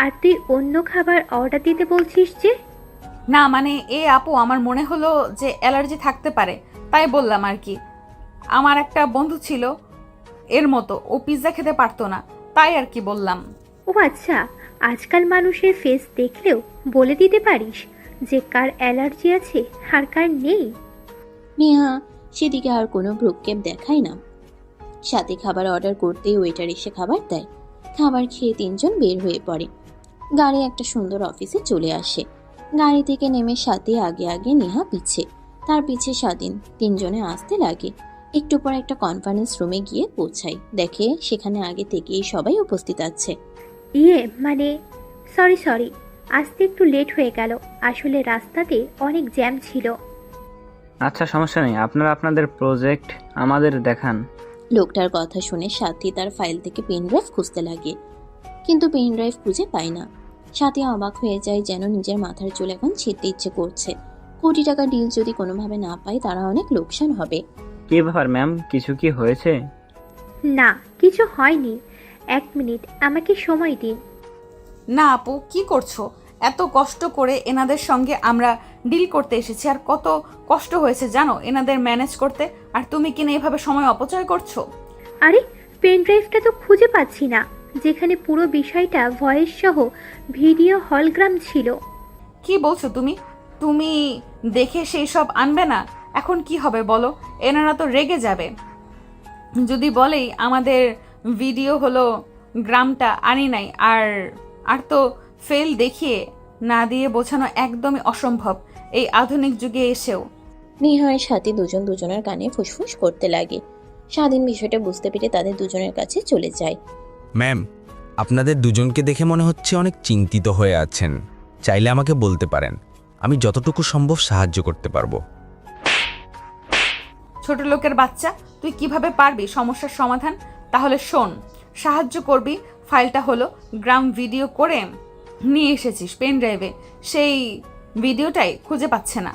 আর তুই অন্য খাবার অর্ডার দিতে বলছিস যে? না মানে আপু আমার মনে হলো যে অ্যালার্জি থাকতে পারে, তাই বললাম আর কি। আমার একটা বন্ধু ছিল এর মতো, ও পিৎজা খেতে পারতো না, তাই আর কি বললাম। ও আচ্ছা, আজকাল মানুষের ফেস দেখলেও বলে দিতে পারিস যে কার অ্যালার্জি আছে আর কার নেই? নেহা সেদিকে আর কোনো ভ্রুক্ষেপ দেখায় না। সাথে খাবার অর্ডার করতেই ওয়েটার এসে খাবার দেয়। খাবার খেয়ে তিনজন বের হয়ে পড়ে। গাড়ি একটা সুন্দর অফিসে চলে আসে। গাড়ি থেকে নেমে সাথে আগে আগে নেহা পিছে, তার পিছে স্বাধীন। তিনজনে আসতে লাগে। একটু পর একটা কনফারেন্স রুমে গিয়ে পৌঁছায়। দেখে সেখানে আগে থেকেই সবাই উপস্থিত আছে। মানে সরি, আসতে একটু লেট হয়ে গেল, আসলে রাস্তাতে অনেক জ্যাম ছিল। আচ্ছা সমস্যা নেই, আপনারা আপনাদের প্রজেক্ট আমাদের দেখান। লোকটার কথা শুনে সাথী তার ফাইল থেকে পেন ড্রাইভ খুঁজতে লাগে, কিন্তু পেন ড্রাইভ খুঁজে পায় না। সাথী অবাক হয়ে যায়, যেন নিজের মাথার চুল এখন ছিঁড়তে ইচ্ছে করছে। কোটি টাকা ডিল যদি কোনোভাবে না পায় তারা অনেক লোকসান হবে। কি ব্যাপার ম্যাম, কিছু কি হয়েছে? না কিছু হয়নি, 1 মিনিট আমাকে সময় দিন। না আপু কি করছো? এত কষ্ট করে এনাদের সঙ্গে আমরা ডিল করতে এসেছি, আর কত কষ্ট হয়েছে জানো এনাদের ম্যানেজ করতে, আর তুমি কিনা এভাবে সময় অপচয় করছো। আরে পেন ড্রাইভটা তো খুঁজে পাচ্ছি না, যেখানে পুরো বিষয়টা ভয়েস সহ ভিডিও হলগ্রাম ছিল। কি বলছো তুমি? তুমি দেখে সেই সব আনবে না? এখন কি হবে বলো? এনারা তো রেগে যাবে যদি বলেই আমাদের ভিডিও হলো গ্রামটা আনি নাই। আর তো ফেল দেখিয়ে না দিয়ে বোঝানো একদমই অসম্ভব এই আধুনিক যুগে এসেও। নেহার সাথে দুজন দুজনের কানে ফুসফুস করতে লাগে। স্বাধীন বিষয়টা বুঝতে পেরে তাদের দুজনের কাছে চলে যায়। ম্যাম, আপনাদের দুজনকে দেখে মনে হচ্ছে অনেক চিন্তিত হয়ে আছেন। চাইলে আমাকে বলতে পারেন, আমি যতটুকু সম্ভব সাহায্য করতে পারবো। ছোট লোকের বাচ্চা, তুই কিভাবে পারবি সমস্যার সমাধান? তাহলে শোন, সাহায্য করবি। ফাইলটা হলো গ্রাম ভিডিও করে নিয়ে এসেছিস পেন ড্রাইভে, সেই ভিডিওটাই খুঁজে পাচ্ছে না।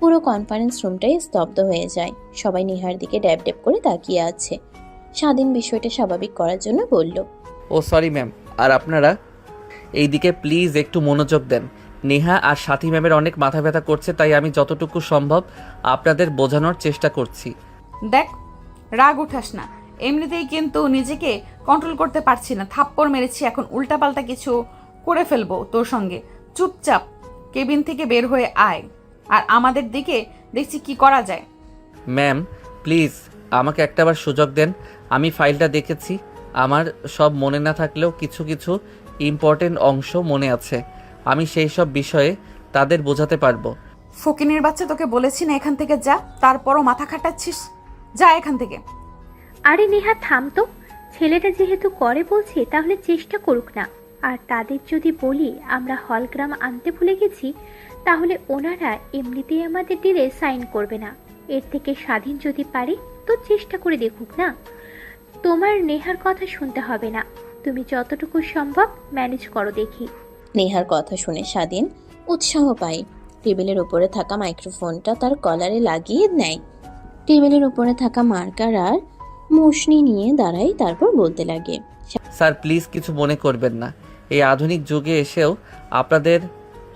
পুরো কনফারেন্স রুমটাই স্তব্ধ হয়ে যায়। সবাই নেহার দিকে ড্যাব ড্যাব করে তাকিয়ে আছে। স্বাধীন বিষয়টা স্বাভাবিক করার জন্য বলল, ও সরি ম্যাম, আর আপনারা এই দিকে প্লিজ একটু মনোযোগ দেন। নেহা আর সাথী ম্যামের অনেক মাথা ব্যথা করছে, তাই আমি যতটুকু সম্ভব আপনাদের বোঝানোর চেষ্টা করছি। দেখ, রাগ উঠাস না, এমনিতেই কিন্তু নিজেকে কন্ট্রোল করতে পারছি না। থাপ্পড় মেরেছি, এখন উল্টাপাল্টা কিছু করে ফেলবো তোর সঙ্গে। চুপচাপ কেবিন থেকে বের হয়ে আয়, আর আমাদের দিকে দেখছি কি করা যায়। ম্যাম প্লিজ আমাকে একটাবার সুযোগ দেন। আমি ফাইলটা দেখেছি, আমার সব মনে না থাকলেও কিছু কিছু ইম্পর্টেন্ট অংশ মনে আছে। আমি সেই সব বিষয়ে তাদের বোঝাতে পারবো। ফকিনের বাচ্চা, তোকে বলেছি না এখান থেকে যা, তারপরও মাথা খাটাচ্ছিস। যা এখান থেকে। আরে নেহা থাম তো, ছেলেটা যেহেতু করে বলছে তাহলে চেষ্টা করুক না। আর তাদের যদি বলি আমরা হলগ্রাম আনতে ভুলে গেছি, তাহলে ওনারা এমনিতেই আমাদের ডিলে সাইন করবে না। এর থেকে স্বাধীন যদি পারি তো চেষ্টা করে দেখুক না। তোমার নেহার কথা শুনতে হবে না, তুমি যতটুকু সম্ভব ম্যানেজ করো দেখি। নেহার কথা শুনে স্বাধীন উৎসাহ পায়। টেবিলের উপরে থাকা মাইক্রোফোনটা তার কলারে লাগিয়ে নেয়। টেবিলের উপরে থাকা মার্কার আর মুশনি নিয়ে দাঁড়ায়, তারপর বলতে লাগে, স্যার প্লিজ কিছু মনে করবেন না। এই আধুনিক যুগে এসেও আপনাদের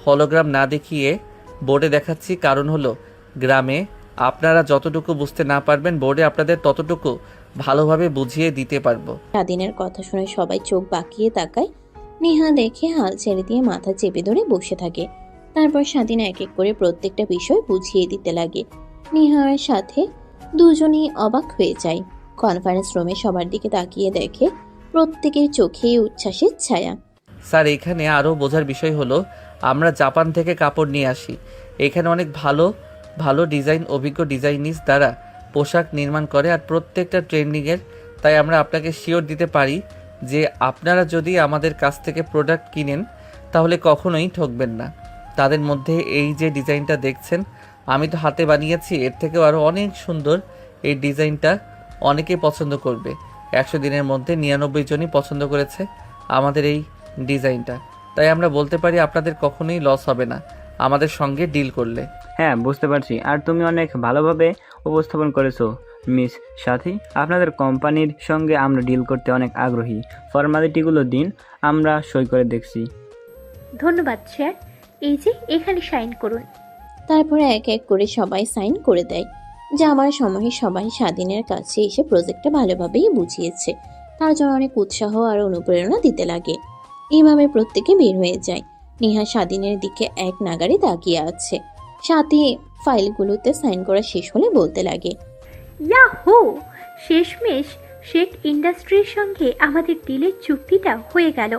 হলোগ্রাম না দেখিয়ে বোর্ডে দেখাচ্ছি, কারণ হলো গ্রামে আপনারা যতটুকু বুঝতে না পারবেন, বোর্ডে আপনাদের ততটুকু ভালোভাবে বুঝিয়ে দিতে পারবো। স্বাধীনের কথা শুনে সবাই চোখ বাঁকিয়ে তাকায়। নেহা দেখে হাল ছেড়ে দিয়ে মাথা চেপে ধরে বসে থাকে। তারপর স্বাধীন এক এক করে প্রত্যেকটা বিষয় বুঝিয়ে দিতে লাগে। নেহার সাথে দুজনেই অবাক হয়ে যায়। কনফারেন্স রুমে সবার দিকে তাকিয়ে দেখে প্রত্যেকের চোখেই উচ্ছ্বাসের ছায়া। স্যার এখানে আরও বোঝার বিষয় হলো, আমরা জাপান থেকে কাপড় নিয়ে আসি। এখানে অনেক ভালো ভালো ডিজাইন অভিজ্ঞ ডিজাইনিস দ্বারা পোশাক নির্মাণ করে, আর প্রত্যেকটা ট্রেন্ডিংয়ের। তাই আমরা আপনাকে শিওর দিতে পারি যে আপনারা যদি আমাদের কাছ থেকে প্রোডাক্ট কিনেন তাহলে কখনোই ঠকবেন না। তাদের মধ্যে এই যে ডিজাইনটা দেখছেন, আমি তো হাতে বানিয়েছি, এর থেকেও আরও অনেক সুন্দর এই ডিজাইনটা অনেকেই পছন্দ করবে। 100 দিনের মধ্যে 99 জনই পছন্দ করেছে আমাদের এই ডিজাইনটা। তাই আমরা বলতে পারি আপনাদের কখনোই লস হবে না আমাদের সঙ্গে ডিল করলে। হ্যাঁ বুঝতে পারছি, আর তুমি অনেক ভালোভাবে উপস্থাপন করেছো মিস সাথী। আপনাদের কোম্পানির সঙ্গে আমরা ডিল করতে অনেক আগ্রহী। ফর্মালিটিগুলো দিন, আমরা সই করে দেখছি। ধন্যবাদ স্যার, এই যে এখানে সাইন করুন। তারপরে এক এক করে সবাই সাইন করে দেয়। যাবার সময় সবাই স্বাধীনের কাছে এসে প্রজেক্টটা ভালোভাবেই বুঝিয়েছে, তার জন্য অনেক উৎসাহ আর অনুপ্রেরণা দিতে লাগে। এইভাবে প্রত্যেকে বের হয়ে যায়। নেহা স্বাধীনের দিকে এক নাগারে তাকিয়ে আছে। সাথে ফাইলগুলোতে সাইন করা শেষ হলে বলতে লাগে, ইয়াহু, শেষমেশ শেখ ইন্ডাস্ট্রির সঙ্গে আমাদের ডিলের চুক্তিটা হয়ে গেল।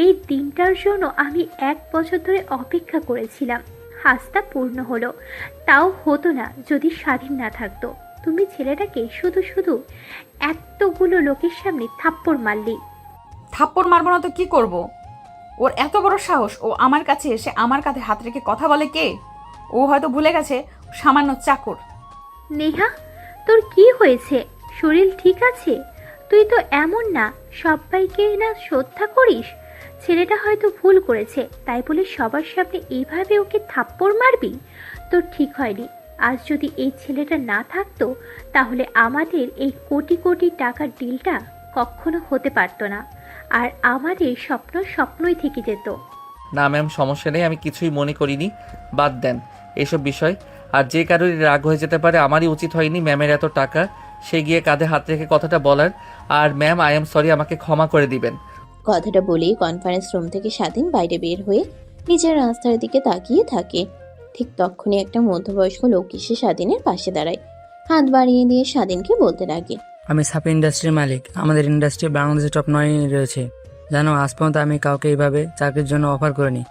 এই দিনটার জন্য আমি 1 বছর ধরে অপেক্ষা করেছিলাম। আস্থা পূর্ণ হলো। তাও হতো না যদি স্বাধীন না থাকতো। তুমি ছেলেটাকে শুধু শুধু এতগুলো লোকের সামনে থাপ্পড় মারলি। থাপ্পড় মারবো না তো কি করব? ওর এত বড় সাহস, ও আমার কাছে এসে আমার কাঁধে হাত রেখে কথা বলে কে? ও হয়তো ভুলে গেছে সামান্য চাকর। নেহা, তোর কি হয়েছে? শরীর ঠিক আছে? তুই তো এমন না, সবাইকে না শ্রদ্ধা করিস। ছেলেটা হয়তো ভুল করেছে, তাই বলে সবার সামনে এইভাবে ওকে থাপ্পড় মারবি? তোর ঠিক হয়নি। আজ যদি এই ছেলেটা না থাকতো তাহলে আমাদের এই কোটি কোটি টাকার ডিলটা কখনো হতে পারতো না, আর আমাদের স্বপ্ন স্বপ্নই থেকে যেত। না ম্যাম, সমস্যা নেই, আমি কিছুই মনে করিনি। বাদ দেন এসব বিষয়। আর যে কারোরই রাগ হয়ে যেতে পারে, আমারই উচিত হয়নি ম্যামের এত টাকা সে গিয়ে কাঁধে হাত রেখে কথাটা বলার। আর ম্যাম আই এম সরি, আমাকে ক্ষমা করে দিবেন। কথাটা বলেই কনফারেন্স রুম থেকে স্বাধীন বাইরে বের হয়ে নিজের রাস্তার দিকে তাকিয়ে থাকে। ঠিক তখনই একটা মধ্যবয়স্ক লোক এসে স্বাধীনের পাশে দাঁড়ায়। হাত বাড়িয়ে দিয়ে স্বাধীনকে বলতে লাগে, আমি সাপি ইন্ডাস্ট্রির মালিক। আমাদের ইন্ডাস্ট্রি বাংলাদেশে টপ 9 রয়েছে। জানো, আজ পর্যন্ত আমি কাউকে এইভাবে চাকরির জন্য অফার করিনি।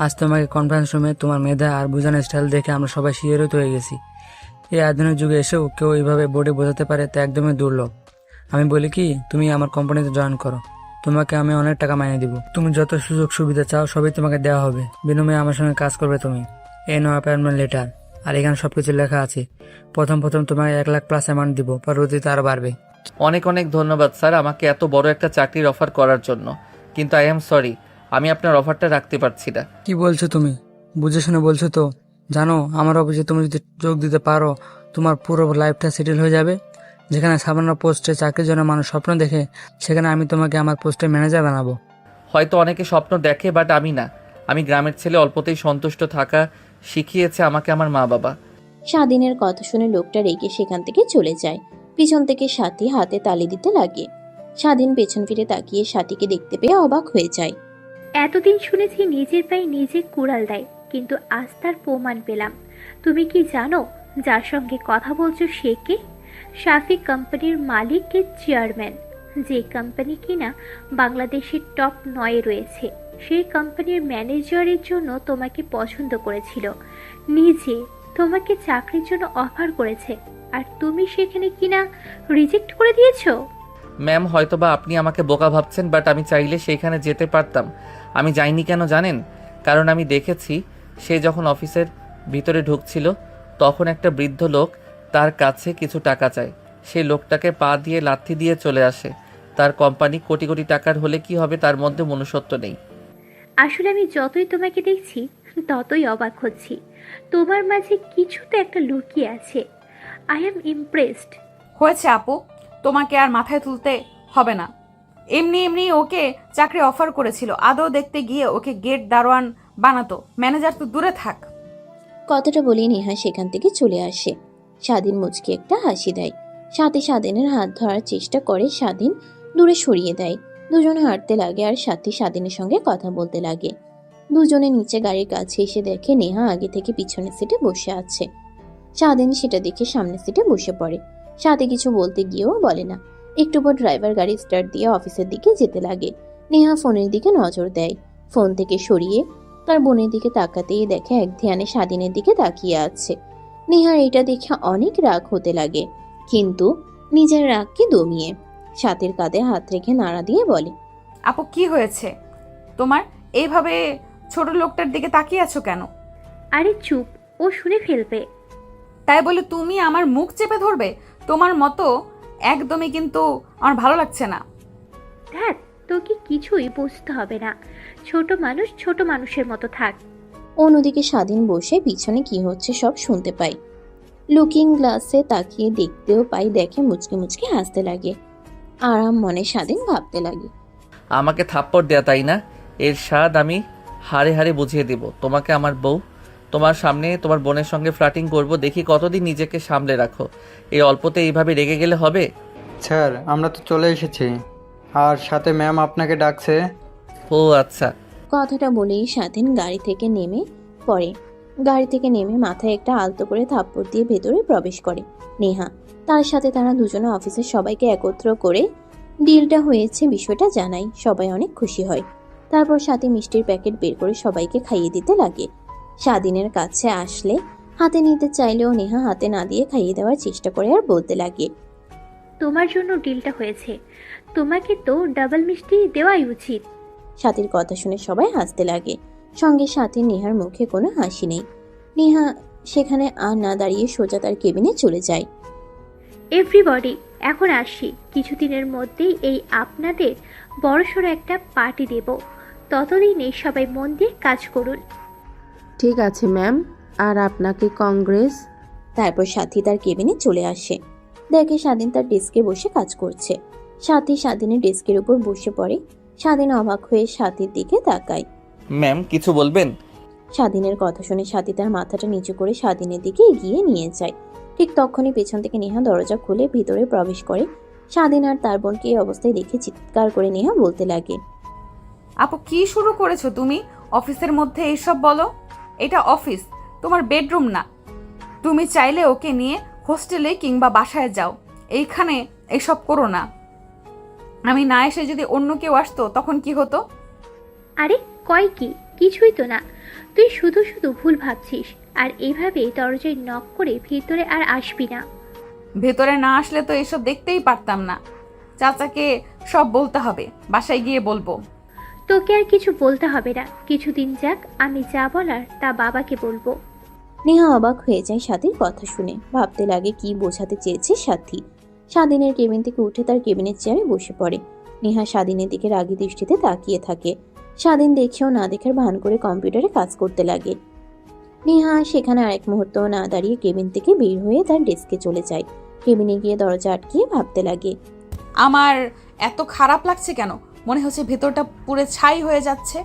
আজ তোমাকে কনফারেন্স রুমে তোমার মেধা আর বোঝানোর স্টাইল দেখে আমরা সবাই শিহরিত হয়ে গেছি। এই আধুনিক যুগে এসেও কেউ এইভাবে বোর্ডে বোঝাতে পারে তা একদমই দুর্লভ। আমি বলি কি, তুমি আমার কোম্পানিতে জয়েন করো। তোমাকে আমি অনেক টাকা মাইনে দিব। তুমি যত সুযোগ সুবিধা চাও সবই তোমাকে দেওয়া হবে। বিনিময়ে আমার সঙ্গে কাজ করবে তুমি। এই নাও অ্যাপয়েন্টমেন্ট লেটার। আর এখানে সবকিছু লেখা আছে। প্রথম তোমাকে 1 লাখ প্লাস অ্যামাউন্ট দিব, পরবর্তীতে আরো বাড়বে। অনেক অনেক ধন্যবাদ স্যার আমাকে এত বড় একটা চাকরির অফার করার জন্য, কিন্তু আই এম সরি, আমি আপনার অফারটা রাখতে পারছি না। কি বলছো তুমি? বুঝে শুনে বলছো তো? জানো, আমার অফিসে তুমি যদি যোগ দিতে পারো তোমার পুরো লাইফটা সেটেল হয়ে যাবে। যেখানে সামান্য পোস্টে চাকরির জন্য মানুষ স্বপ্ন দেখে, সেখানে আমি তোমাকে আমার পোস্টে ম্যানেজার বানাবো। হয়তো অনেকে স্বপ্ন দেখে, বাট আমি না। আমি গ্রামের ছেলে, অল্পতেই সন্তুষ্ট থাকা শিখিয়েছে আমাকে আমার মা বাবা। স্বাধীনের কথা শুনে লোকটা রেগে সেখান থেকে চলে যায়। পিছন থেকে সাথী হাতে তালি দিতে লাগে। স্বাধীন পেছন ফিরে তাকিয়ে সাথীকে দেখতে পেয়ে অবাক হয়ে যায়। এতদিন শুনেছি নিজের পায়ে নিজে কুড়াল দেয়, কিন্তু আজ তার প্রমাণ পেলাম। তুমি কি জানো যার সঙ্গে কথা বলছো সে কে? শাফি কোম্পানির মালিকের চেয়ারম্যান, যে কোম্পানি কিনা বাংলাদেশের টপ 9 রয়েছে। সেই কোম্পানির ম্যানেজারের জন্য তোমাকে পছন্দ করেছিল, নিজে তোমাকে চাকরির জন্য অফার করেছে, আর তুমি সেখানে কিনা রিজেক্ট করে দিয়েছো। ম্যাম, হয়তোবা আপনি আমাকে বোকা ভাবছেন, বাট আমি চাইলে সেইখানে যেতে পারতাম। আমি যাইনি কেন জানেন? কারণ আমি দেখেছি সে যখন অফিসের ভিতরে ঢুকছিল তখন একটা বৃদ্ধ লোক তার কাছে কিছু টাকা চায়। সেই লোকটাকে পা দিয়ে লাথি দিয়ে চলে আসে। তার কোম্পানি কোটি কোটি টাকার হলে কি হবে, তার মধ্যে মনুষ্যত্ব নেই। আসলে আমি যতই তোমাকে দেখছি ততই অবাক হচ্ছি। তোমার মাঝে কিছু তো একটা লুকিয়ে আছে। I am impressed. হয়েছে আপু, তোমাকে আর মাথায় তুলতে হবে না। এমনি এমনি ওকে চাকরি অফার করেছিল, আদৌ দেখতে গিয়ে ওকে গেট দারোয়ান বানাতো, ম্যানেজার তো দূরে থাক। কথাটা বলে নেহা সেখান থেকে চলে আসে। স্বাধীন মুচকি একটা হাসি দেয়। সাথী স্বাধীনের হাত ধরার চেষ্টা করে, স্বাধীন দূরে সরিয়ে দেয়। দুজনে হাঁটতে লাগে আর সাথী স্বাধীনের সঙ্গে কথা বলতে লাগে। দুজনে নিচে গাড়ির কাছে এসে দেখে নেহা আগে থেকে পিছনের সিটে বসে আছে। স্বাধীন সেটা দেখে সামনের সিটে বসে পড়ে। সাথী কিছু বলতে গিয়েও বলে না। একটু পর ড্রাইভার গাড়ি স্টার্ট দিয়ে অফিসের দিকে যেতে লাগে। নেহা ফোনের দিকে নজর দেয়। ফোন থেকে সরিয়ে তার বোনের দিকে তাকাতেই দেখে এক ধ্যানে স্বাধীনের দিকে তাকিয়ে আছে। নেহার এটা দেখে অনেক রাগ হতে লাগে, কিন্তু নিজের রাগকে দমিয়ে সাথীর কাঁধে হাত রেখে নাড়া দিয়ে বলে, আপু কি হয়েছে তোমার? এইভাবে ছোট লোকটার দিকে তাকিয়ে আছো কেন? আরে চুপ, ও শুনে ফেলবে। তাই বলে তুমি আমার মুখ চেপে ধরবে? তোমার মতো একদমই কিন্তু আমার ভালো লাগছে না। দেখ, তোকে কিছুই বুঝতে হবে না। ছোট মানুষ ছোট মানুষের মতো থাক। অন্যদিকে স্বাধীন বসে পিছনে কি হচ্ছে সব শুনতে পাই। লুকিং গ্লাসে তাকিয়ে দেখতেও পাই, দেখে মুচকে মুচকে হাসতে লাগে। আরাম মনে স্বাধীন ভাবতে লাগে, আমাকে থাপ্পড় দেয়া, তাই না? এর স্বাদ আমি হাড়ে হাড়ে বুঝিয়ে দেব তোমাকে। আমার বউ, তোমার সামনে তোমার বোনের সঙ্গে ফ্লার্টিং করব, দেখি কতদিন নিজেকে সামলে রাখো। এই অল্পতে এইভাবে রেগে গেলে হবে? স্যার, আমরা তো চলে এসেছি, আর সাথে ম্যাম আপনাকে ডাকছে। ও আচ্ছা। কথাটা বলেই স্বাধীন গাড়ি থেকে নেমে পড়ে। গাড়ি থেকে নেমে মাথায় একটা আলতো করে থাপ্পড় দিয়ে ভেতরে প্রবেশ করে নেহা। তার সাথে তারা দুজনে অফিসের সবাইকে একত্র করে ডিলটা হয়েছে বিষয়টা জানাই। সবাই অনেক খুশি হয়। তারপর সাথে মিষ্টির প্যাকেট বের করে সবাইকে খাইয়ে দিতে লাগে। স্বাধীনের কাছে আসলে হাতে নিতে চাইলেও নেহা হাতে না দিয়ে খাইয়ে দেওয়ার চেষ্টা করে আর বলতে লাগে, তোমার জন্য ডিলটা হয়েছে, তোমাকে তো ডাবল মিষ্টি দেওয়াই উচিত। সাথীর কথা শুনে সবাই হাসতে লাগে। সঙ্গে সাথে নেহার মুখে কোনো হাসি নেই। নেহা সেখানে আর না দাঁড়িয়ে সোজা তার কেবিনে চলে যায়। এভরিবডি, এখন আসি। কিছুদিনের মধ্যেই এই আপনাদের বড়সড় একটা পার্টি দেব। ততদিনে সবাই মন দিয়ে কাজ করুন। ঠিক আছে ম্যাম, আর আপনাকে কংগ্রেস। তারপর সাথী তার কেবিনে চলে আসে। দেখে স্বাধীন তার ডেস্কে বসে কাজ করছে। সাথী স্বাধীনের ডেস্কের উপর বসে পড়ে। স্বাধীন অবাক হয়ে সাথীর দিকে তাকায়। ম্যাম, কিছু বলবেন? স্বাধীনের কথা শুনে সাথী তার মাথাটা নিচু করে স্বাধীনের দিকে এগিয়ে নিয়ে যায়। ঠিক তখনই পেছন থেকে নেহা দরজা খুলে ভিতরে প্রবেশ করে। স্বাধীন আর তার বোনকে এই অবস্থায় দেখে চিৎকার করে নেহা বলতে লাগে, আপু কি শুরু করেছো তুমি? অফিসের মধ্যে এইসব বলো? এটা অফিস, তোমার বেডরুম না। তুমি চাইলে ওকে নিয়ে হোস্টেলে কিংবা বাসায় যাও, এইখানে এইসব করো না। আমি না এসে যদি অন্য কেউ আসতো তখন কি হতো? আরে কয় কি, কিছুই তো না। তুই শুধু শুধু ভুল ভাবছিস। আর এইভাবে দরজায় নক করে ভিতরে আর আসবি না। ভেতরে না আসলে তো এসব দেখতেই পারতাম না। চাচাকে সব বলতে হবে, বাসায় গিয়ে বলবো। তোকে আর কিছু বলতে হবে না, কিছুদিন যাক, আমি যা বলার তা বাবাকে বলবো। নেহা অবাক হয়ে যায় সাথীর কথা শুনে। ভাবতে লাগে কি বোঝাতে চেয়েছে সাথী। স্বাধীনের কেবিন থেকে উঠে তার কেবিনের চেয়ারে বসে পড়ে। নেহা স্বাধীনের দিকে রাগী দৃষ্টিতে তাকিয়ে থাকে। স্বাধীন দেখেও না দেখার ভান করে কম্পিউটারে কাজ করতে লাগে। নেহা সেখানে আরেক মুহূর্ত না দাঁড়িয়ে কেবিন থেকে বের হয়ে তার ডেস্কে চলে যায়। কেবিনে গিয়ে দরজা আটকিয়ে ভাবতে লাগে, আমার এত খারাপ লাগছে কেন? মনে হচ্ছে ভেতরটা পুরো ছাই হয়ে যাচ্ছে।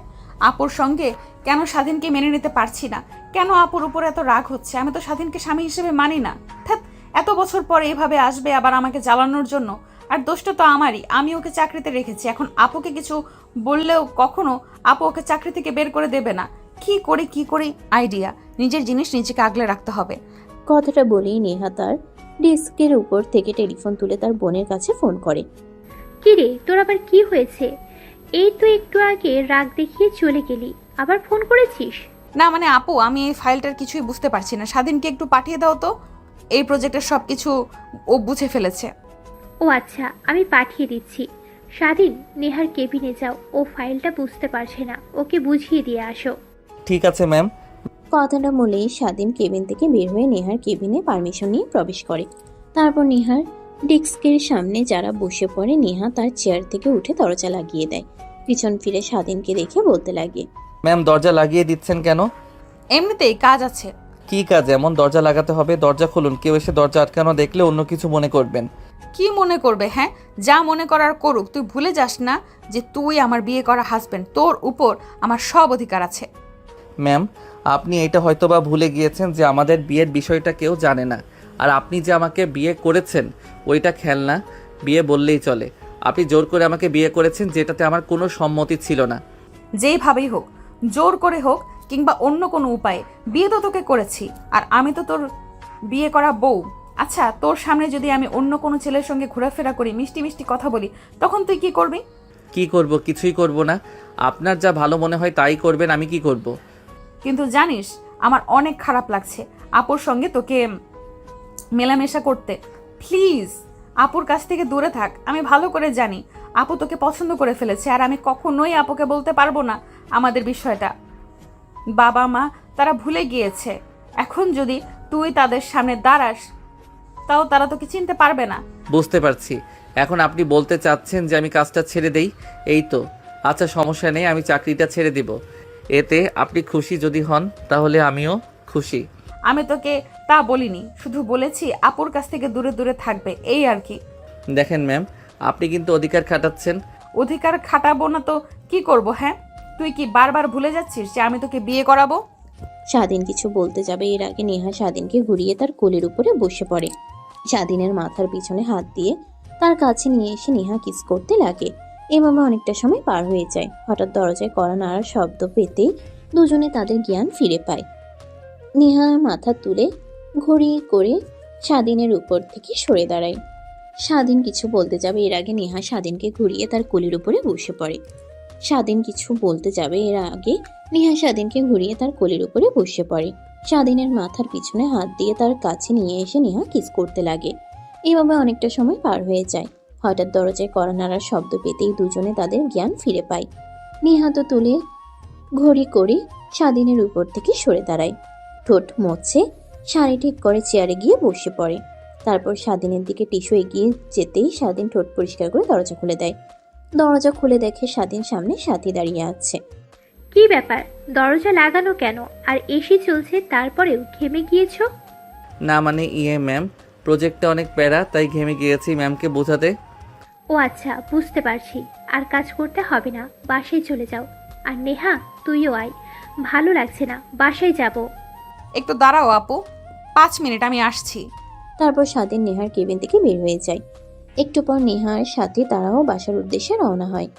আপুর সঙ্গে কেন স্বাধীনকে মেনে নিতে পারছি না, কেন আপুর উপর এত রাগ হচ্ছে? আমি তো স্বাধীনকে স্বামী হিসেবে মানি না। ধ্যাৎ, এত বছর পরে এভাবে আসবে আবার আমাকে জ্বালানোর জন্য। আর দোষটা তো আমারই, আমি ওকে চাকরিতে রেখেছি। এখন আপুকে কিছু বললেও কখনো আপু ওকে চাকরি থেকে বের করে দেবে না। কি করি আইডিয়া, নিজের জিনিস নিজেকে আগলে রাখতে হবে। কথাটা বলেই নেহা তার ডেস্কের উপর থেকে টেলিফোন তুলে তার বোনের কাছে ফোন করে। কি রে, তোর আবার কি হয়েছে? এই তো একটু আগে রাগ দেখিয়ে চলে গেলি, আবার ফোন করেছিস? না মানে আপু, আমি এই ফাইলটার কিছুই বুঝতে পারছি না। স্বাধীনকে একটু পাঠিয়ে দাও তো, এই প্রজেক্টের সব কিছু ও বুঝে ফেলেছে। ও আচ্ছা, আমি পাঠিয়ে দিচ্ছি। স্বাধীন, নেহার কেবিনে যাও, ও ফাইলটা বুঝতে পারছে না, ওকে বুঝিয়ে দিয়ে আসো। ঠিক আছে ম্যাম। কথাটা বলেই স্বাধীন কেবিন থেকে বের হয়ে নেহার কেবিনে পারমিশন নিয়ে প্রবেশ করে। তারপর নেহার ডেস্কের সামনে যারা বসে পড়ে, নেহা তার চেয়ার থেকে উঠে দরজা লাগিয়ে দেয়। পিছন ফিরে স্বাধীনকে দেখে বলতে লাগে, ম্যাম দরজা লাগিয়ে দিচ্ছেন কেন? এমনিতেই কাজ আছে। কি কাজ এমন দরজা লাগাতে হবে? দরজা খুলুন, কেউ এসে দরজা আটকানো দেখলে অন্য কিছু মনে করবেন। কি মনে করবে? হ্যাঁ, যা মনে করার করুক। তুই ভুলে যাস না যে তুই আমার বিয়ে করা হাজবেন্ড, তোর উপর আমার সব অধিকার আছে। ম্যাম, আপনি এটা হয়তোবা ভুলে গিয়েছেন যে আমাদের বিয়ের বিষয়টা কেউ জানে না। আর আপনি যে আমাকে বিয়ে করেছেন ওইটা খেলনা, বিয়ে বললেই চলে। আপনি জোর করে আমাকে বিয়ে করেছেন, যেটাতে আমার কোনো সম্মতি ছিল না। যেইভাবেই হোক, জোর করে হোক কিংবা অন্য কোনো উপায়ে, বিয়ে তো তোকে করেছি। আর আমি তো তোর বিয়ে করা বউ। আচ্ছা, তোর সামনে যদি আমি অন্য কোনো ছেলের সঙ্গে ঘোরাফেরা করি, মিষ্টি মিষ্টি কথা বলি, তখন তুই কি করবি? কি করব? কিছুই করব না। আপনার যা ভালো মনে হয় তাই করবেন, আমি কি করব? কিন্তু জানিস, আমার অনেক খারাপ লাগছে আপুর সঙ্গে তোকে মেলামেশা করতে। প্লিজ আপুর কাছ থেকে দূরে থাক। আমি ভালো করে জানি আপু তোকে পছন্দ করে ফেলেছে, আর আমি কখনোই আপুকে বলতে পারবো না আমাদের বিষয়টা। বাবা মা তারা ভুলে গিয়েছে। এখন যদি তুই তাদের সামনে দাঁড়াস, তাও তারা তোকে চিনতে পারবে না। বুঝতে পারছি। এখন আপনি বলতে চাচ্ছেন যে আমি কাজটা ছেড়ে দেই, এই তো? আচ্ছা, সমস্যা নেই, আমি চাকরিটা ছেড়ে দিব। এতে আপনি খুশি যদি হন তাহলে আমিও খুশি। আমি তোকে তা বলিনি, শুধু বলেছি আপুর কাছ থেকে দূরে দূরে থাকবে, এই আর কি। দেখেন ম্যাম, আপনি কিন্তু অধিকার খাটাচ্ছেন। অধিকার খাটাবো না তো কি করব? হ্যাঁ, তুই কি বারবার ভুলে যাচ্ছিস যে আমি তোকে বিয়ে করাবো? স্বাধীন কিছু বলতে যাবে এর আগে নেহা স্বাধীনকে ঘুরিয়ে তার কোলের উপরে বসে পড়ে। স্বাধীনের মাথার পিছনে হাত দিয়ে তার কাছে নিয়ে এসে নেহা কিস করতে লাগে। এভাবে অনেকটা সময় পার হয়ে যায়। হঠাৎ দরজায় কড়া নাড়ার শব্দ পেতেই দুজনে তাদের জ্ঞান ফিরে পায়। নেহা মাথা তুলে ঘড়ি করে স্বাধীনের উপর থেকে সরে দাঁড়ায়। স্বাধীন কিছু বলতে যাবে এর আগে নেহা স্বাধীনকে ঘুরিয়ে তার কোলের উপরে বসে পড়ে। স্বাধীন কিছু বলতে যাবে এর আগে নেহা স্বাধীনকে ঘুরিয়ে তার কোলের উপরে বসে পড়ে। স্বাধীনের মাথার পিছনে হাত দিয়ে তার কাছে নিয়ে এসে নেহা কিস করতে লাগে। এভাবে অনেকটা সময় পার হয়ে যায়। হঠাৎ দরজায় কড়া নাড়ার শব্দ পেতেই দুজনে তাদের জ্ঞান ফিরে পায়। নেহা তো তুলে ঘড়ি করে স্বাধীনের উপর থেকে সরে দাঁড়ায়। ঠোঁট মুছে শাড়ি ঠিক করে চেয়ারে গিয়ে বসে পড়ে। তারপর স্বাধীনের দিকে টিস্যু এগিয়ে যেতেই স্বাধীন ঠোঁট পরিষ্কার করে দরজা খুলে দেয়। দরজা খুলে দেখে স্বাধীন সামনে সাথী দাঁড়িয়ে আছে। কি ব্যাপার, দরজা লাগানো কেন? আর এসি চলছে তারপরেও ঘেমে গিয়েছো? না মানে ম্যাম, প্রজেক্টটা অনেক প্যারা, তাই ঘেমে গিয়েছি ম্যামকে বোঝাতে। ও আচ্ছা, বুঝতে পারছি। আর কাজ করতে হবে না, বাসায় চলে যাও। আর নেহা, তুইও আয়, ভালো লাগছে না, বাসায় যাব। একটু দাঁড়াও আপু, 5 মিনিট, আমি আসছি। তারপর স্বাধীন নেহার কেবিন থেকে বের হয়ে যায়। একটু পর নেহার সাথে তারাও বাসার উদ্দেশ্যে রওনা হয়।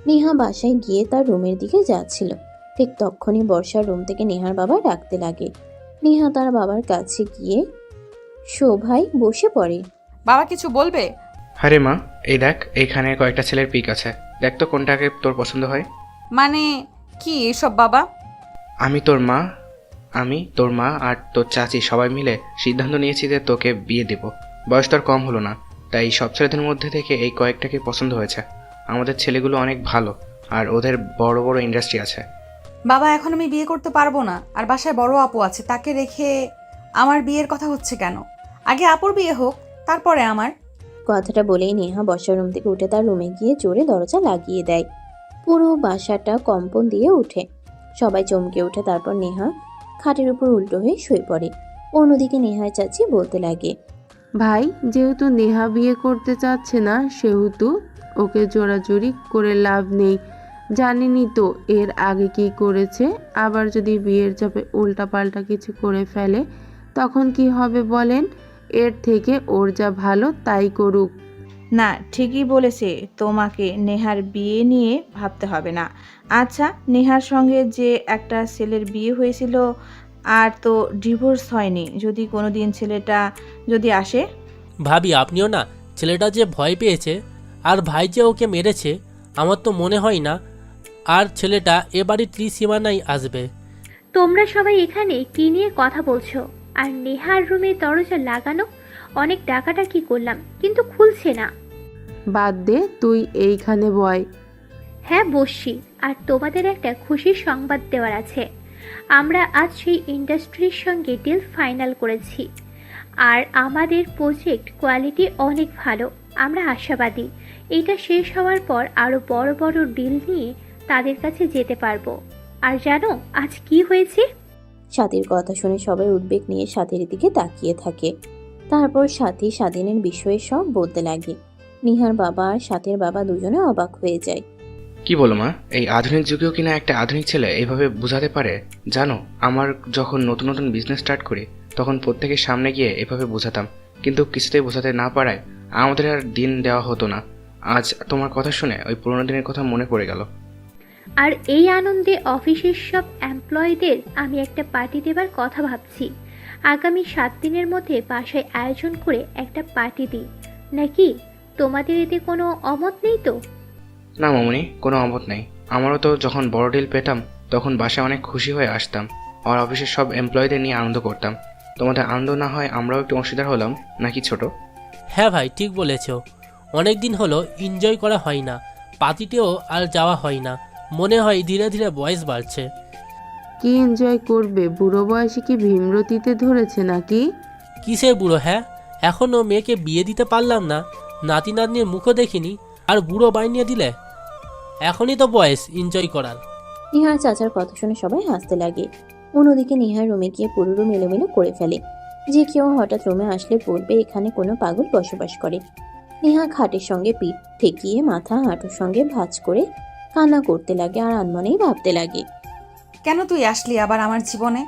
নেহা বাসায় গিয়ে তার রুমের দিকে যাচ্ছিল, ঠিক তখনই বর্ষার রুম থেকে নেহার বাবা ডাকতে লাগে। নেহা তার বাবার কাছে গিয়ে শোভায় বসে পড়ে। বাবা কিছু বলবে? আরে মা, এই দেখ, এইখানে কয়েকটা ছেলের পিক আছে, দেখ তো কোনটাকে তোর পছন্দ হয়। মানে কি এসব বাবা? আমি তোর মা আর তোর চাচি সবাই মিলে সিদ্ধান্ত নিয়েছি যে তোকে বিয়ে দেব। বয়স তোর কম হলো না, তাই সব ছেলেদের মধ্যে থেকে এই কয়েকটাকে পছন্দ হয়েছে। আমাদের ছেলেগুলো অনেক ভালো, আর ওদের বড় বড় ইন্ডাস্ট্রি আছে। বাবা, এখন আমি বিয়ে করতে পারবো না, আর বাসায় বড় আপু আছে, তাকে রেখে আমার বিয়ের কথা হচ্ছে কেন? আগে আপুর বিয়ে হোক, তারপরে আমার। কথাটা বলেই নেহা বর্ষার রুম থেকে উঠে তার রুমে গিয়ে জোরে দরজা লাগিয়ে দেয়। পুরো বাসাটা কম্পন দিয়ে ওঠে। সবাই চমকে ওঠে। তারপর নেহা খাটের উপর উল্টো হয়ে শুয়ে পড়ে। অন্যদিকে নেহার চাচি বলতে লাগে, ভাই, যেহেতু নেহা বিয়ে করতে চাচ্ছে না সেহেতু ওকে জোরাজুরি করে লাভ নেই। জানিনি তো এর আগে কি করেছে। আবার যদি বিয়ের চাপে উল্টাপাল্টা কিছু করে ফেলে তখন কি হবে বলেন? এর থেকে ওর যা ভালো তাই করুক। না, ঠিকই বলেছে, তোমাকে নেহার বিয়ে নিয়ে ভাবতে হবে না। আচ্ছা, নেহার সঙ্গে যে একটা ছেলের বিয়ে হয়েছিল আর তো ডিভোর্স হয়নি, যদি কোনোদিন ছেলেটা যদি আসে? ভাবি আপনিও না, ছেলেটা যে ভয় পেয়েছে আর ভাই যে ওকে মেরেছে, আমার তো মনে হয় না আর ছেলেটা এ বাড়ির ত্রিসীমানায় আসবে। তোমরা সবাই এখানে কি নিয়ে কথা বলছো? আর নেহার রুমে দরজা লাগানো, অনেক ডাকাডাকি করলাম কিন্তু খুলছে না। বাদ দে, তুই এইখানে বয়। হ্যাঁ বসছি, আর তোমাদের একটা খুশির সংবাদ দেওয়ার আছে। আমরা আজ সেই ইন্ডাস্ট্রির সঙ্গে ডিল ফাইনাল করেছি আর আমাদের প্রজেক্ট কোয়ালিটি অনেক ভালো। আমরা আশাবাদী এটা শেষ হওয়ার পর আরও বড় বড় ডিল নিয়ে তাদের কাছে যেতে পারবো। আর জানো আজ কি হয়েছে? সাথীর কথা শুনে সবাই উদ্বেগ নিয়ে সাথীর দিকে তাকিয়ে থাকে। তারপর সাথী স্বাধীনের বিষয়ে সব বলতে লাগে। নিহার বাবা আর সাথীর বাবা দুজনে অবাক হয়ে যায়। কি বলো মা, এই আধুনিক যুগেও কিনা একটা আধুনিক ছেলে এইভাবে বোঝাতে পারে? জানো, আমার যখন নতুন নতুন বিজনেস স্টার্ট করি তখন প্রত্যেকের সামনে গিয়ে এভাবে বোঝাতাম, কিন্তু কিছুতেই বোঝাতে না পারায় আমাদের আর দিন দেওয়া হতো না। আজ তোমার কথা শুনে ওই পুরোনো দিনের কথা মনে পড়ে গেল। আর এই আনন্দে অফিসের সব এমপ্লয়ীদের আমি একটা পার্টি দেবার কথা ভাবছি। আগামী 7 দিনের মধ্যে বাসায় আয়োজন করে একটা পার্টি দিই নাকি? তোমাদের এতে কোনো অমত নেই তো? না মামুনি, কোনো অমত নেই। আমারও তো যখন বড় ডিল পেতাম তখন বাসায় অনেক খুশি হয়ে আসতাম আর অফিসের সব এমপ্লয়ীদের নিয়ে আনন্দ করতাম। তোমাদের আনন্দ না হয় আমরাও একটু অংশীদার হলাম নাকি ছোট? হ্যাঁ ভাই, ঠিক বলেছ। অনেক দিন হলো এনজয় করা হয় না, পার্টিতেও আর যাওয়া হয় না। মনে হয় ধীরে ধীরে বয়স বাড়ছে। কি এনজয় করবে? বুড়ো বয়সে কি ভীমরতিতে ধরেছে নাকি? কিসের বুড়ো? হ্যাঁ, এখনও মেয়েকে বিয়ে দিতে পারলাম না, নাতি নাতনির মুখও দেখিনি, আর বুড়ো বানিয়ে দিলে? এখনই তো বয়স এনজয় করার। নিহার চাচার কথা শুনে সবাই হাসতে লাগে। অন্যদিকে নিহার রুমে গিয়ে পুরো রুম এলোমেলো করে ফেলে। যে কেউ হঠাৎ রুমে আসলে বলবে এখানে কোনো পাগল বসবাস করে। নেহা খাটের সঙ্গে পিঠ ঠেকিয়ে মাথা হাঁটুর সঙ্গে ভাঁজ করে কান্না করতে লাগে আর আনমনেই ভাবতে লাগে, কেন তুই আসলি আবার আমার জীবনে?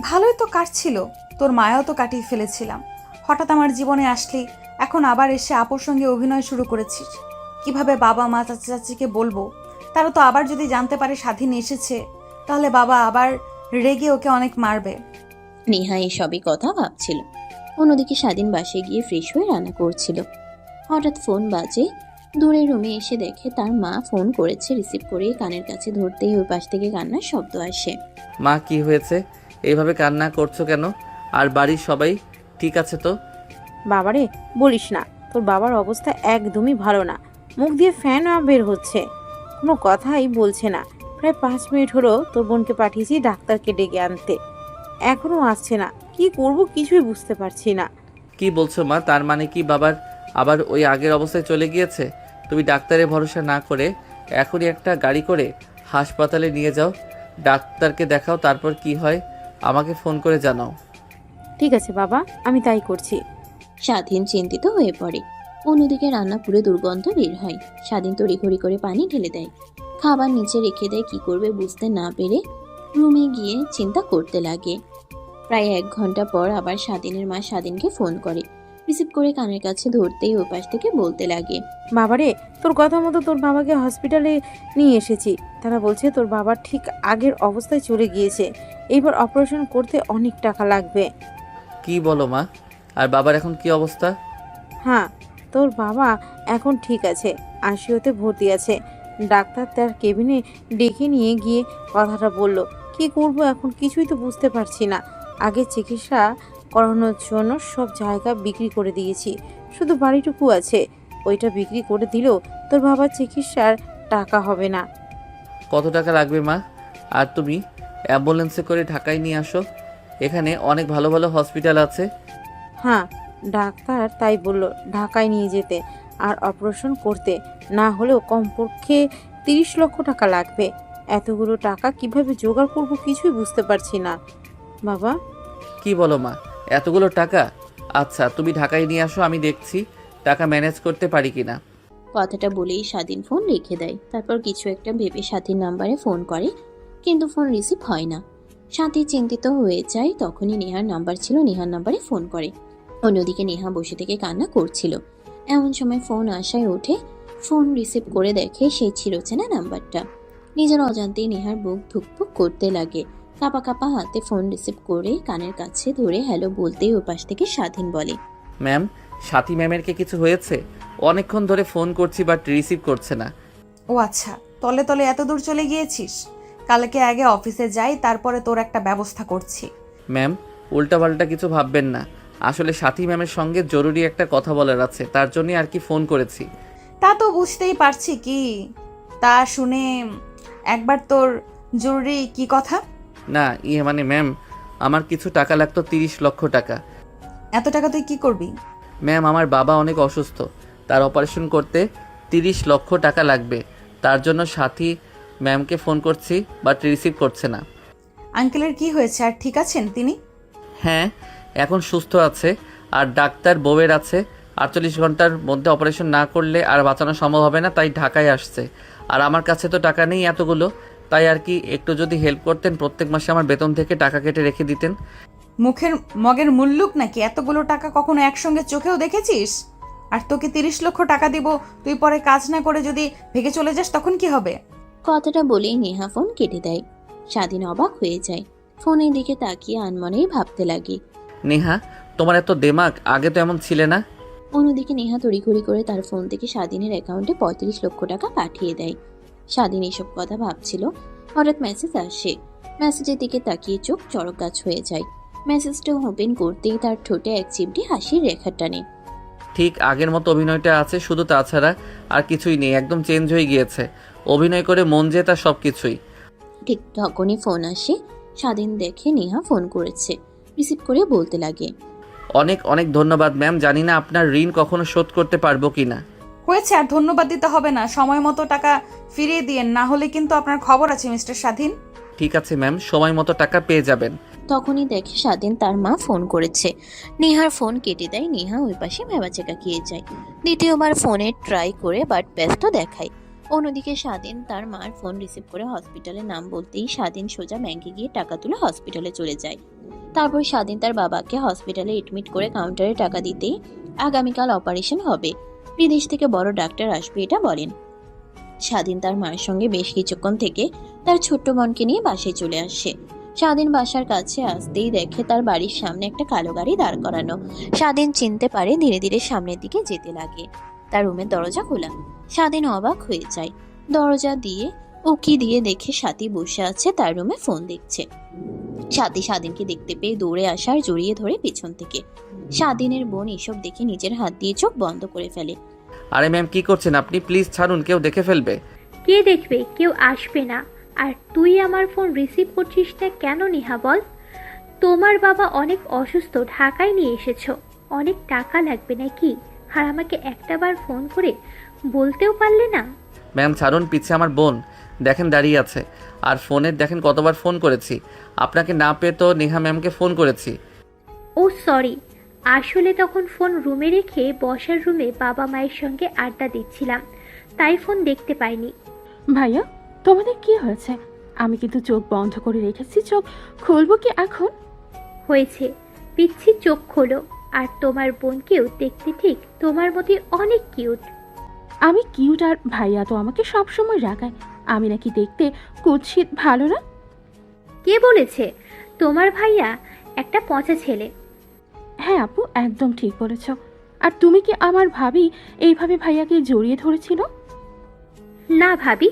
ভালোই তো কাটছিল, তোর মায়াও তো কাটিয়ে ফেলেছিলাম। হঠাৎ আমার জীবনে আসলি, এখন আবার এসে আপুর সঙ্গে অভিনয় শুরু করেছিস। কিভাবে বাবা মা চাচা চাচিকে বলবো? তারা তো আবার যদি জানতে পারে স্বাধীন এসেছে, তাহলে বাবা আবার রেগে ওকে অনেক মারবে। নেহা এসবই কথা ভাবছিল। অন্যদিকে স্বাধীন বাসায় গিয়ে ফ্রেশ হয়ে রান্না করছিল। হঠাৎ ফোন বাজে। দূরের রুমে এসে দেখে তার মা ফোন করেছে। রিসিভ করে কানের কাছে ধরতেই ওই পাশ থেকে কান্নার শব্দ আসে। মা, কি হয়েছে? এইভাবে কান্না করছো কেন? আর বাড়ির সবাই ঠিক আছে তো? বাবারে বলিস না, তোর বাবার অবস্থা একদমই ভালো না। মুখ দিয়ে ফ্যান বের হচ্ছে, কোনো কথাই বলছে না। প্রায় 5 মিনিট হলো তোর বোনকে পাঠিয়েছি ডাক্তারকে ডেকে আনতে, এখনো আসছে না। কি করব কিছুই বুঝতে পারছি না। কি বলছো মা? তার মানে কি বাবার আবার ওই আগের অবস্থায় চলে গিয়েছে? তুমি ডাক্তারের ভরসা না করে এখনই একটা গাড়ি করে হাসপাতালে নিয়ে যাও, ডাক্তারকে দেখাও, তারপর কি হয় আমাকে ফোন করে জানাও। ঠিক আছে বাবা, আমি তাই করছি। স্বাধীন চিন্তিত হয়ে পড়ে। অন্যদিকে রান্না পুরো দুর্গন্ধ বের হয়। স্বাধীন তড়িঘড়ি করে পানি ঢেলে দেয়, খাবার নিচে রেখে দেয়। কি করবে বুঝতে না পেরে রুমে গিয়ে চিন্তা করতে লাগে। প্রায় 1 ঘন্টা পর আবার স্বাধীনের মা স্বাধীনকে ফোন করে। রিসিভ করে কানের কাছে ধরতেই ওই পাশ থেকে বলতে লাগে, বাবারে তোর কথা মতো তোর বাবাকে হসপিটালে নিয়ে এসেছি। তারা বলছে তোর বাবা ঠিক আগের অবস্থায় চলে গিয়েছে, এইবার অপারেশন করতে অনেক টাকা লাগবে। কি বলো মা? আর বাবার এখন কি অবস্থা? হ্যাঁ, তোর বাবা এখন ঠিক আছে, আইসিইউতে ভর্তি আছে। ডাক্তার তার কেবিনে ডেকে নিয়ে গিয়ে কথাটা বলল। কি করব এখন কিছুই তো বুঝতে পারছি না। আগে চিকিৎসা করানোর জন্য সব জায়গা বিক্রি করে দিয়েছি, শুধু বাড়িটুকু আছে, ওইটা বিক্রি করে দিলেও তোর বাবার চিকিৎসার টাকা হবে না। কত টাকা লাগবে মা? আর তুমি অ্যাম্বুলেন্সে করে ঢাকায় নিয়ে আসো, এখানে অনেক ভালো ভালো হসপিটাল আছে। হ্যাঁ, ডাক্তার তাই বলল ঢাকায় নিয়ে যেতে আর অপারেশন করতে, না হলেও কমপক্ষে 30 লক্ষ টাকা লাগবে। এতগুলো টাকা কিভাবে জোগাড় করব কিছুই বুঝতে পারছি না বাবা। কি বলো মা, এতগুলো টাকা? আচ্ছা তুমি ঢাকায় নিয়ে আসো, আমি দেখছি টাকা ম্যানেজ করতে পারি কিনা। কথাটা বলেই স্বাধীন ফোন রেখে দেয়। তারপর কিছু একটা ভেবে স্বাধীন নাম্বারে ফোন করে, কিন্তু ফোন রিসিভ হয় না। স্বাধীন চিন্তিত হয়ে যায়। তখনই নেহার নাম্বার ছিল, নেহার নাম্বারে ফোন করে। অন্যদিকে নেহা বসে থেকে কান্না করছিল। এমন সময় ফোন আসায় ওঠে, ফোন রিসিভ করে দেখে সেই ছিল চেনা নাম্বারটা। নিজের অজান্তেই নেহার বুক ধুকপুক করতে লাগে। কাঁপা কাঁপা হাতে ফোন রিসিভ করে কানের কাছে ধরে হ্যালো বলতেই ওপাশ থেকে স্বাধীন বলে, ম্যাম, সাথী ম্যামের কি কিছু হয়েছে? অনেকক্ষণ ধরে ফোন করছি বাট রিসিভ করছে না। ও আচ্ছা, তলে তলে এত দূর চলে গিয়েছিস। কালকে আগে অফিসে যাই, তারপরে তোর একটা ব্যবস্থা করছি। ম্যাম, উল্টাপাল্টা কিছু ভাববেন না। আসলে সাথী ম্যামের সঙ্গে জরুরি একটা কথা বলার আছে, তার জন্যই আর কি ফোন করেছি। তা তো বুঝতেই পারছি কি, তা শুনে একবার তোর জরুরি কি কথা? না, মানে ম্যাম, আমার কিছু টাকা লাগতো, 30 লক্ষ টাকা। এত টাকা তুই কি করবি? ম্যাম, আমার বাবা অনেক অসুস্থ, তার অপারেশন করতে 30 লক্ষ টাকা লাগবে। তার জন্য সাথী ম্যামকে ফোন করছি বাট রিসিভ করছে না। আঙ্কেলের কি হয়েছে, আর ঠিক আছেন তিনি? হ্যাঁ, এখন সুস্থ আছে, আর ডাক্তার বউয়ের আছে 48 ঘন্টার মধ্যে অপারেশন না করলে আর বাঁচানো সম্ভব হবে না, তাই ঢাকায় আসছে। আর আমার কাছে তো টাকা নেই এতগুলো, তাই আর কি একটু যদি হেল্প করতেন, প্রত্যেক মাসে আমার বেতন থেকে টাকা কেটে রেখে দিতেন। মুখের মগের মুল্লুক নাকি? এতগুলো টাকা কখনো একসঙ্গে চোখেও দেখেছিস? আর তোকে 30 লক্ষ টাকা দিব, তুই পরে কাজ না করে যদি ভেগে চলে যাস তখন কি হবে? কথাটা বলেই নেহা ফোন কেটে দেয়। স্বাধীন অবাক হয়ে যায়। ফোনের দিকে তাকিয়ে আনমনেই ভাবতে লাগে। নেহা, তোমার এত দেমাগ, আগে তো এমন ছিলে না। অন্যদিকে নেহা তড়িঘড়ি করে তার ফোন থেকে স্বাধীনের অ্যাকাউন্টে 35 লক্ষ টাকা পাঠিয়ে দেয়। স্বাধীন এসব কথা ভাবছিল, হঠাৎ মেসেজ আসে। মেসেজের দিকে তাকিয়ে চোখ চড়ক গাছ হয়ে যায়। মেসেজটা ওপেন করতেই তার ঠোঁটে এক চিমটি হাসির রেখা টানে। ঠিক আগের মতো অভিনয়টা আছে, শুধু তাছাড়া আর কিছুই নেই, একদম চেঞ্জ হয়ে গিয়েছে। অভিনয় করে মন জেতা সব কিছুই। ঠিক তখনই ফোন আসে। স্বাধীন দেখে নেহা ফোন করেছে, রিসিভ করে বলতে লাগে, অনেক অনেক ধন্যবাদ ম্যাম, জানি না আপনার ঋণ কখনো শোধ করতে পারবো কিনা। হয়েছে, আর ধন্যবাদ দিতে হবে না। সময় মতো টাকা ফিরিয়ে দিয়েন, না হলে কিন্তু আপনার খবর আছে মিস্টার স্বাধীন। ঠিক আছে ম্যাম, সময় মতো টাকা পেয়ে যাবেন। তখনই দেখে স্বাধীন তার মা ফোন করেছে। নেহার ফোন কেটে দেয়। নেহা ওই পাশে ভেবাচেকা খেয়ে যায়। দ্বিতীয়বার ফোনে ট্রাই করে বাট ব্যস্ত দেখায়। অন্যদিকে স্বাধীন তার মার ফোন রিসিভ করে হসপিটালের নাম বলতেই স্বাধীন সোজা ব্যাংকে গিয়ে টাকা তুলে হসপিটালে চলে যায়। তারপর স্বাধীন তার বাবাকে হসপিটালে এডমিট করে কাউন্টারে টাকা দিতেই আগামীকাল অপারেশন হবে, বিদেশ থেকে বড় ডাক্তার আসবে এটা বলেন। স্বাধীন তার মায়ের সঙ্গে বেশ কিছুক্ষণ থেকে তার ছোট্ট বোনকে নিয়ে বাসায় চলে আসে। স্বাধীন বাসার কাছে আসতেই দেখে তার বাড়ির সামনে একটা কালো গাড়ি দাঁড় করানো। স্বাধীন চিনতে পারে, ধীরে ধীরে সামনের দিকে যেতে লাগে। তার রুমের দরজা খোলা। স্বাধীন অবাক হয়ে যায়। দরজা দিয়ে উকি দিয়ে দেখে সাথী বসে আছে তার রুমে ফোন দেখছে। সাথী স্বাধীনকে দেখতে পেয়ে দৌড়ে আসার জড়িয়ে ধরে পেছন থেকে। স্বাধীনের বোন এসব দেখে নিজের হাত দিয়ে চোখ বন্ধ করে ফেলে। আরে ম্যাম, কি করছেন আপনি? প্লিজ ছাড়ুন, কেউ দেখে ফেলবে। কে দেখবে? কেউ আসবে না। আর তুই আমার ফোন রিসিভ করছিস না কেন নেহা বল? তোমার বাবা অনেক অসুস্থ, ঢাকায় নিয়ে এসেছো, অনেক টাকা লাগবে নাকি? আর আমাকে একটাবার ফোন করে বলতেও পারলে না? ম্যাম ছাড়ুন, পিছে আমার বোন দেখেন দাঁড়িয়ে আছে, আর ফোনে দেখেন কতবার ফোন করেছি। আপনাকে না পেয়ে তো নেহা ম্যামকে ফোন করেছি। ও সরি, আসলে তখন ফোন রুমে রেখে বসার রুমে বাবা মায়ের সঙ্গে আড্ডা দিচ্ছিলাম, তাই ফোন দেখতে পাইনি। ভাইয়া, তোমাদের কি হয়েছে? আমি কিন্তু চোখ বন্ধ করে রেখেছি, চোখ খুলবো কি এখন? হয়েছে, পিচ্ছি চোখ খোলো। আর তোমার বোনকেও দেখতে ঠিক তোমার মতোই অনেক কিউট। আমি কিউট আর ভাইয়া তো আমাকে সবসময় রাগায়। আমি নাকি দেখতে কুৎসিত, ভালো না? কে বলেছে? তোমার ভাইয়া একটা পচা ছেলে। হ্যাঁ আপু, একদম ঠিক বলেছ। আর তুমি কি আমার ভাবি এইভাবে ভাইয়াকে জড়িয়ে ধরেছিল? না ভাবি,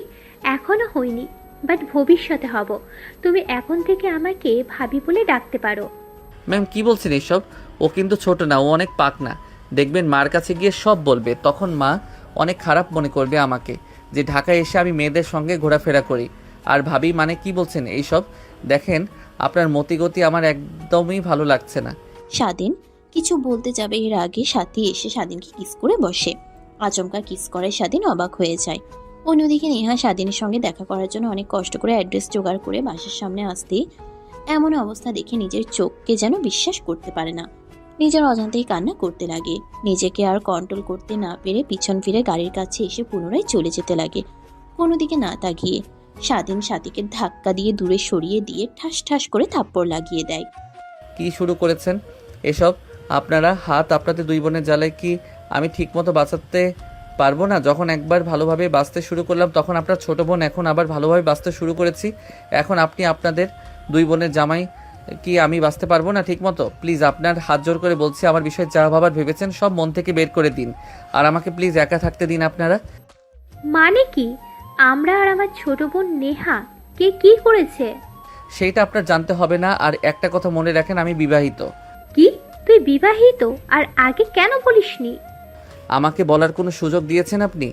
এখনো হয়নি, বাট ভবিষ্যতে হব। তুমি এখন থেকে আমাকে ভাবি বলে ডাকতে পারো। ম্যাম কি বলছেন এইসব? ও কিন্তু ছোট না, ও অনেক পাক না। দেখবেন মার কাছে গিয়ে সব বলবে, তখন মা অনেক খারাপ মনে করবে আমাকে, যে ঢাকায় এসে আমি মেয়েদের সঙ্গে ঘোরাফেরা করি। আর ভাবি মানে কি বলছেন এইসব? দেখেন আপনার মতিগতি আমার একদমই ভালো লাগছে না। স্বাধীন কিছু বলতে যাবে এর আগে সাথী এসে স্বাধীনকে কিস করে বসে। আচমকা কিস করে স্বাধীন অবাক হয়ে যায়। অন্যদিকে নেহা স্বাধীনের সঙ্গে দেখা করার জন্য অনেক কষ্ট করে অ্যাড্রেস জোগাড় করে বাসার সামনে আসতেই এমন অবস্থা দেখে নিজের চোখকে যেন বিশ্বাস করতে পারে না। নিজের অজান্তেই কান্না করতে লাগে। নিজেকে আর কন্ট্রোল করতে না পেরে পিছন ফিরে গাড়ির কাছে এসে পুনরায় চলে যেতে লাগে, কোনো দিকে না তাকিয়ে। স্বাধীন সাথীকে ধাক্কা দিয়ে দূরে সরিয়ে দিয়ে ঠাস ঠাস করে থাপ্পড় লাগিয়ে দেয়। কি শুরু করেছেন এসব? আপনারা হাত আপনাদের দুই বোনের জ্বালায় কি আমি ঠিকমতো বাঁচাতে পারবো না? যখন একবার ভালোভাবে বাঁচতে শুরু করলাম তখন আপনার ছোট বোন, এখন আবার ভালোভাবে বাঁচতে শুরু করেছি, এখন আপনি আপনাদের দুই বোনের জামাই, কি আমি বাঁচতে পারবো না ঠিকমতো? প্লিজ আপনার হাত জোর করে বলছি, আমার বিষয়ে যা ভাবার ভেবেছেন সব মন থেকে বের করে দিন, আর আমাকে প্লিজ একা থাকতে দিন আপনারা। মানে কি? আমরা আর আমার ছোট বোন নেহা কে কি করেছে? সেইটা আপনার জানতে হবে না। আর একটা কথা মনে রাখেন, আমি বিবাহিত। কি? তুই বিবাহিত? আর আগে কেন বলিসনি? আমাকে বলার কোনো সুযোগ দিয়েছেন আপনি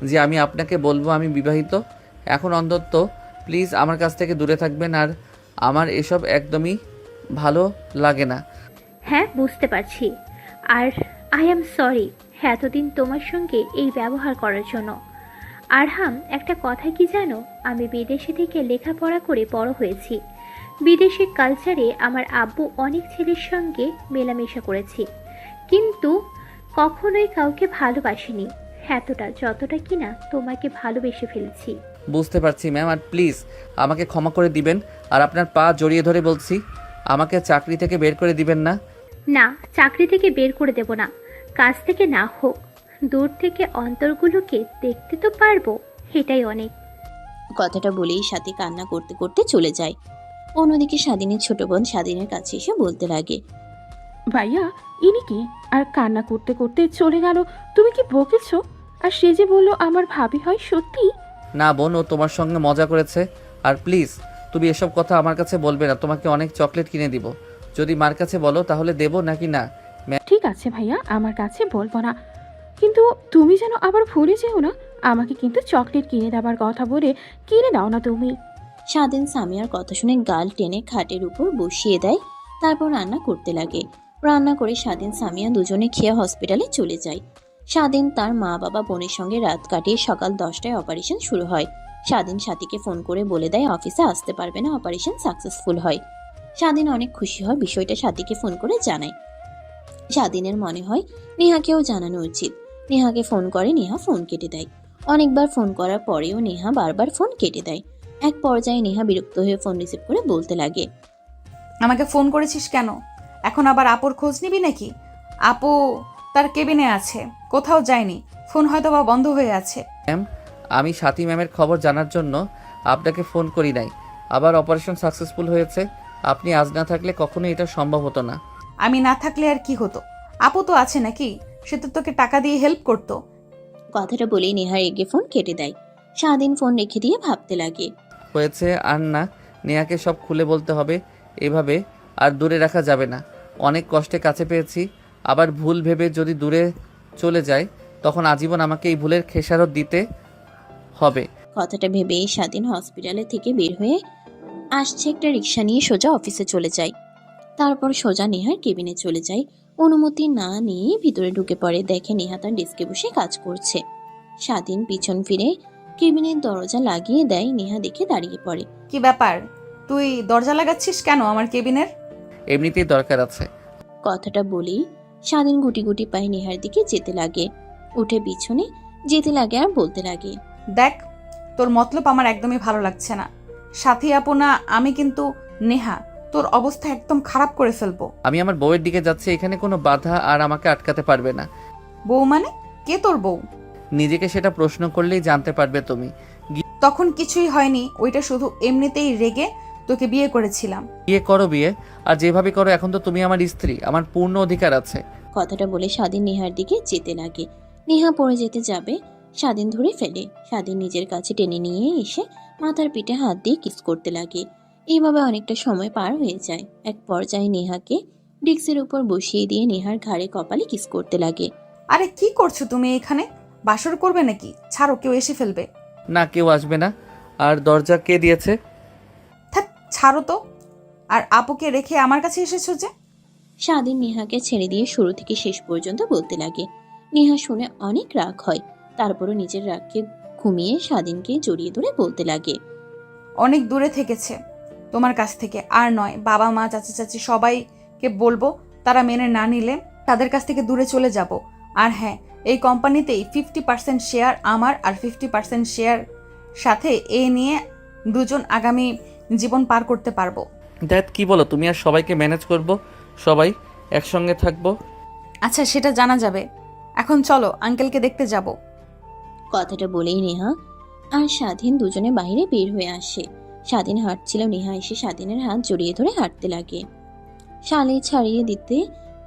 যে আমি আপনাকে বলবো আমি বিবাহিত? এখন অন্তত প্লিজ আমার কাছ থেকে দূরে থাকবেন, আর আমার এসব একদমই ভালো লাগে না। হ্যাঁ, বুঝতে পারছি। আর আই অ্যাম সরি এতদিন তোমার সঙ্গে এই ব্যবহার করার জন্য। আরহাম, একটা কথা কি জানো, আমি বিদেশে থেকে লেখাপড়া করে বড় হয়েছি। বিদেশের কালচারে আমার আব্বু অনেক ছেলের সঙ্গে মেলামেশা করেছি, কিন্তু কখনোই কাউকে ভালোবাসিনি এতটা যতটা কিনা তোমাকে ভালোবেসে ফেলেছি। বুঝতে পারছি ম্যাম, আর প্লিজ আমাকে ক্ষমা করে দিবেন, আর আপনার পা জড়িয়ে ধরে বলছি আমাকে চাকরি থেকে বের করে দিবেন না। না, চাকরি থেকে বের করে দেব না, কাজ থেকে না হোক, দূর থেকে অন্তরগুলোকে দেখতে তো পারবো, এটাই অনেক। কথাটা বলেই সাথী কান্না করতে করতে চলে যায়। অন্যদিকে স্বাধীনের ছোট বোন স্বাধীনের কাছে এসে বলতে লাগে, ভাইয়া ইনি কি? আর কান্না করতে করতে চলে গেল, তুমি কি বকেছো? আর সে যে বললো আমার ভাবি হয়, সত্যি? না বোন, ও তোমার সঙ্গে মজা করেছে। আর প্লিজ তুমি এসব কথা আমার কাছে বলবে না, তোমাকে অনেক চকলেট কিনে দিব। যদি মার কাছে বলো তাহলে দেবো নাকি না? ঠিক আছে ভাইয়া, আমার কাছে বলবো না, কিন্তু তুমি যেন আবার ভুলে যেও না, আমাকে কিন্তু চকলেট কিনে দেবার কথা বলে কিনে দাও না তুমি। স্বাধীন সামিয়ার কথা শুনে গাল টেনে খাটের উপর বসিয়ে দেয়, তারপর রান্না করতে লাগে। রান্না করে স্বাধীন সামিয়া দুজনে খেয়ে হসপিটালে চলে যায়। স্বাধীন তার মা বাবা বোনের সঙ্গে রাত কাটিয়ে সকাল 10টায় অপারেশন শুরু হয়। স্বাধীন সাথীকে ফোন করে বলে দেয় অফিসে আসতে পারবে না, অপারেশন সাকসেসফুল হয়। স্বাধীন অনেক খুশি হয়, বিষয়টা সাথীকে ফোন করে জানায়। স্বাধীনের মনে হয় নেহাকেও জানানো উচিত। নেহাকে ফোন করে, নেহা ফোন কেটে দেয়। অনেকবার ফোন করার পরেও নেহা বারবার ফোন কেটে দেয়। এক পর্যায়ে নেহা বিরক্ত হয়ে ফোন রিসিভ করে বলতে লাগে, আমাকে ফোন করেছিস কেন? এখন আবার আপুর খোঁজ নিবি নাকি? আপু তার কেবিনে আছে, কোথাও যায়নি, ফোন হয়তো বা বন্ধ হয়ে আছে। ম্যাম, আমি সাথী ম্যামের খবর জানার জন্য আপনাকে ফোন করি নাই। আবার অপারেশন সাকসেসফুল হয়েছে, আপনি আজ না থাকলে কখনোই এটা সম্ভব হতো না। আমি না থাকলে আর কি হতো? আপু তো আছে নাকি, সে তো তোকে টাকা দিয়ে হেল্প করতো। কথাটা বলেই নেহা রেগে ফোন কেটে দেয়। স্বাধীন ফোন রেখে দিয়ে ভাবতে লাগে, হয়েছে আর না, নেহাকে সব খুলে বলতে হবে, এভাবে আর দূরে রাখা যাবে না। অনেক কষ্টে কাছে পেয়েছি, আবার ভুল ভেবে যদি দূরে চলে যায় তখন আজীবন আমাকে এই ভুলের খেসারত দিতে হবে। কথাটা ভেবেই স্বাধীন হসপিটালে থেকে বের হয়ে আসছে একটা রিক্সা নিয়ে সোজা অফিসে চলে যায়। তারপর সোজা নেহার কেবিনে চলে যায়। অনুমতি না নিয়ে ভিতরে ঢুকে পড়ে, দেখে নেহা তার ডেস্কে বসে কাজ করছে। স্বাধীন পিছন ফিরে কেবিনের দরজা লাগিয়ে দেয়, নেহা দেখে দাঁড়িয়ে পড়ে। কি ব্যাপার, তুই দরজা লাগাচ্ছিস কেন আমার কেবিনের? এমনিতেই দরকার আছে। কথাটা বলেই স্বাধীন গুটি গুটি পায়ে নেহার দিকে যেতে লাগে, উঠে পিছনে যেতে লাগে আর বলতে লাগে, দেখ তোর মতলব আমার একদমই ভালো লাগছে না। সাথী আপু না আমি কিন্তু নেহা, তোর অবস্থা একদম খারাপ করে ফেলবো। আমি আমার বউয়ের দিকে যাচ্ছি, এখানে কোনো বাধা আর আমাকে আটকাতে পারবে না। বউ মানে? কে তোর বউ? নিজেকে সেটা প্রশ্ন করলেই জানতে পারবে তুমি। তখন কিছুই হয়নি, ওইটা শুধু এমনিতেই রেগে তোকে বিয়ে করেছিলাম। বিয়ে করো বিয়ে, আর যেভাবে করো, এখন তো তুমি আমার স্ত্রী, আমার পূর্ণ অধিকার আছে। কথাটা বলে স্বাধীন নেহার দিকে যেতে লাগে। নেহা পড়ে যেতে যাবে, স্বাধীন ধরে ফেলে। স্বাধীন নিজের কাছে টেনে নিয়ে এসে মাথার পিঠে হাত দিয়ে কিস করতে লাগে। এইভাবে অনেকটা সময় পার হয়ে যায়। এক পর্যায়ে নেহাকে ডেস্কের উপর বসিয়ে দিয়ে নেহার ঘাড়ে কপালে কিস করতে লাগে। আরে কি করছো তুমি এখানে? বাসর করবে নাকি? ছাড়ো, কেউ এসে ফেলবে। না, কেউ আসবে না। আর দরজা কে দিয়েছে? থাক, ছাড়ো তো। আর আপুকে রেখে আমার কাছে এসেছো যে? স্বাধীন নেহাকে ছেড়ে দিয়ে শুরু থেকে শেষ পর্যন্ত বলতে লাগে। নেহা শুনে অনেক রাগ হয়, তারপরও নিজের রাগকে ঘুমিয়ে স্বাধীনকে জড়িয়ে ধরে বলতে লাগে, অনেক দূরে থেকেছে তোমার কাছ থেকে, আর নয়। বাবা মা চাচা চাচি সবাইকে বলবো তারা মেনে না নিলে তাদের কাছ থেকে দূরে চলে যাব। আর হ্যাঁ, এই কোম্পানিতেই 50% শেয়ার আমার আর 50% শেয়ার সাথে নিয়ে দুজন আগামী জীবন পার করতে পারবো। দ্যাট কি বলো তুমি? আর সবাইকে ম্যানেজ করব, সবাই একসঙ্গে থাকবো। আচ্ছা, সেটা জানা যাবে। এখন চলো, আঙ্কেলকে দেখতে যাব। কথাটা বলেই নেহা আর স্বাধীন দুজনে বাইরে বের হয়ে আসে। স্বাধীন হাঁটছিল, নেহা এসে স্বাধীনের হাত জড়িয়ে ধরে হাঁটতে লাগে। শালে ছাড়িয়ে দিতে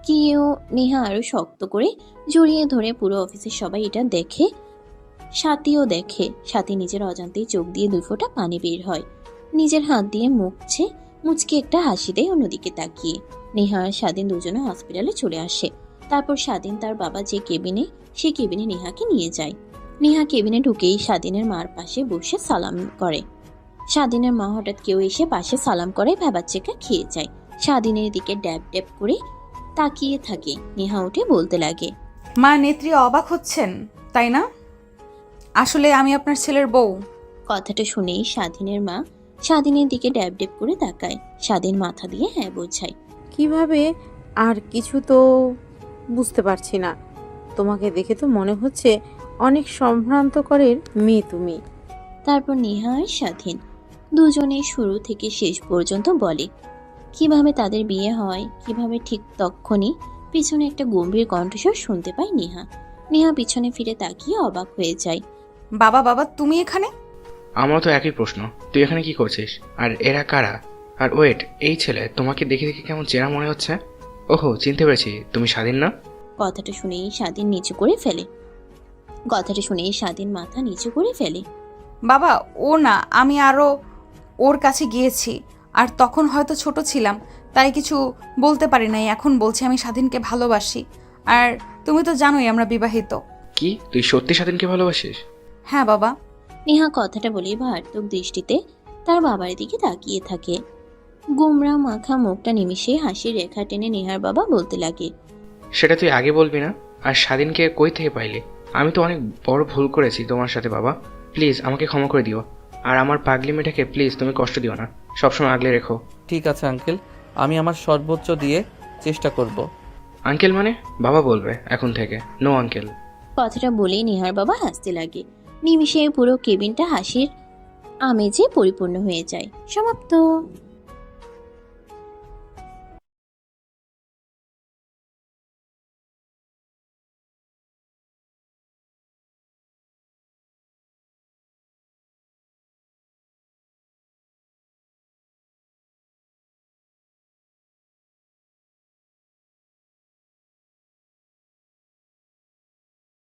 গিয়েও নেহা আরো শক্ত করে জড়িয়ে ধরে। পুরো অফিসের সবাই এটা দেখে, সাথীও দেখে। সাথী নিজের অজান্তেই চোখ দিয়ে 2 ফোঁটা পানি বের হয়। নিজের হাত দিয়ে মুচকে একটা হাসি দেয় অন্যদিকে তাকিয়ে। নেহা আর স্বাধীন দুজনে হসপিটালে চলে আসে। তারপর স্বাধীন তার বাবা যে কেবিনে, সেই কেবিনে নেহাকে নিয়ে যায়। নেহা কেবিনে ঢুকেই স্বাধীনের মার পাশে বসে সালাম করে। স্বাধীনের মা হঠাৎ কেউ এসে পাশে সালাম করে ভ্যাবাচ্চেকা খেয়ে যায়। স্বাধীনের দিকে ড্যাব ড্যাব করে তাকিয়ে থাকে। নেহা উঠে বলতে লাগে, মা, নেত্রী অবাক হচ্ছেন তাই না? আসলে আমি আপনার ছেলের বউ। কথাটা শুনেই স্বাধীনের মা স্বাধীনের দিকে ড্যাব ড্যাব করে তাকায়। স্বাধীন মাথা দিয়ে হ্যাঁ বোঝায়। কিভাবে আর কিছু তো বুঝতে পারছি না। তোমাকে দেখে তো মনে হচ্ছে অনেক সম্ভ্রান্তকরের মেয়ে তুমি। তারপর নেহা আর স্বাধীন দুজনে শুরু থেকে শেষ পর্যন্ত বলে কিভাবে তাদের বিয়ে হয়, কিভাবে ঠিক তক্ষণই পিছনে একটা গম্ভীর কণ্ঠস্বর শুনতে পায় নেহা। নেহা পিছনে ফিরে তাকিয়ে অবাক হয়ে যায়। বাবা, বাবা, তুমি এখানে? আমারও তো একই প্রশ্ন, তুই এখানে কি করছিস? আর এরা কারা? আর ওয়েট, এই ছেলে তোমাকে দেখে দেখে কেমন চেনা মনে হচ্ছে। ওহো, চিনতে পেরেছি, তুমি স্বাধীন না? কথাটা শুনেই স্বাধীন মাথা নিচু করে ফেলে। বাবা, ও না, আমি আরও ওর কাছে গিয়েছি। আর তখন হয়তো ছোট ছিলাম, তাই কিছু বলতে পারি নাই। এখন বলছি আমি স্বাধীনকে ভালোবাসি। আর তুমি তো জানোই আমরা বিবাহিত। কি, তুই সত্যি স্বাধীনকে ভালোবাসিস? হ্যাঁ বাবা। নেহা কথাটা বলে ভার্তক দৃষ্টিতে তার বাবার দিকে তাকিয়ে থাকে। গুমরা মাখা মুখটা নিমিষে হাসির রেখা টেনে নেহার বাবা বলতে লাগে, সেটা তুই আগে বলবি না? আর স্বাধীনকে কই থেকে পাইলি? আমি তো অনেক বড় ভুল করেছি তোমার সাথে বাবা, প্লিজ আমাকে ক্ষমা করে দিও। আর আমার পাগলি মেয়েটাকে প্লিজ তুমি কষ্ট দিও না, সবসময় আগলে রেখো। ঠিক আছে আঙ্কেল, আমি আমার সর্বোচ্চ দিয়ে চেষ্টা করব। আঙ্কেল মানে? বাবা বলবে এখন থেকে, নো আঙ্কেল। কথাটা বলেই নেহার বাবা হাসতে লাগে। নিমিষে পুরো কেবিনটা হাসির আমেজে পরিপূর্ণ হয়ে যায়। সমাপ্ত।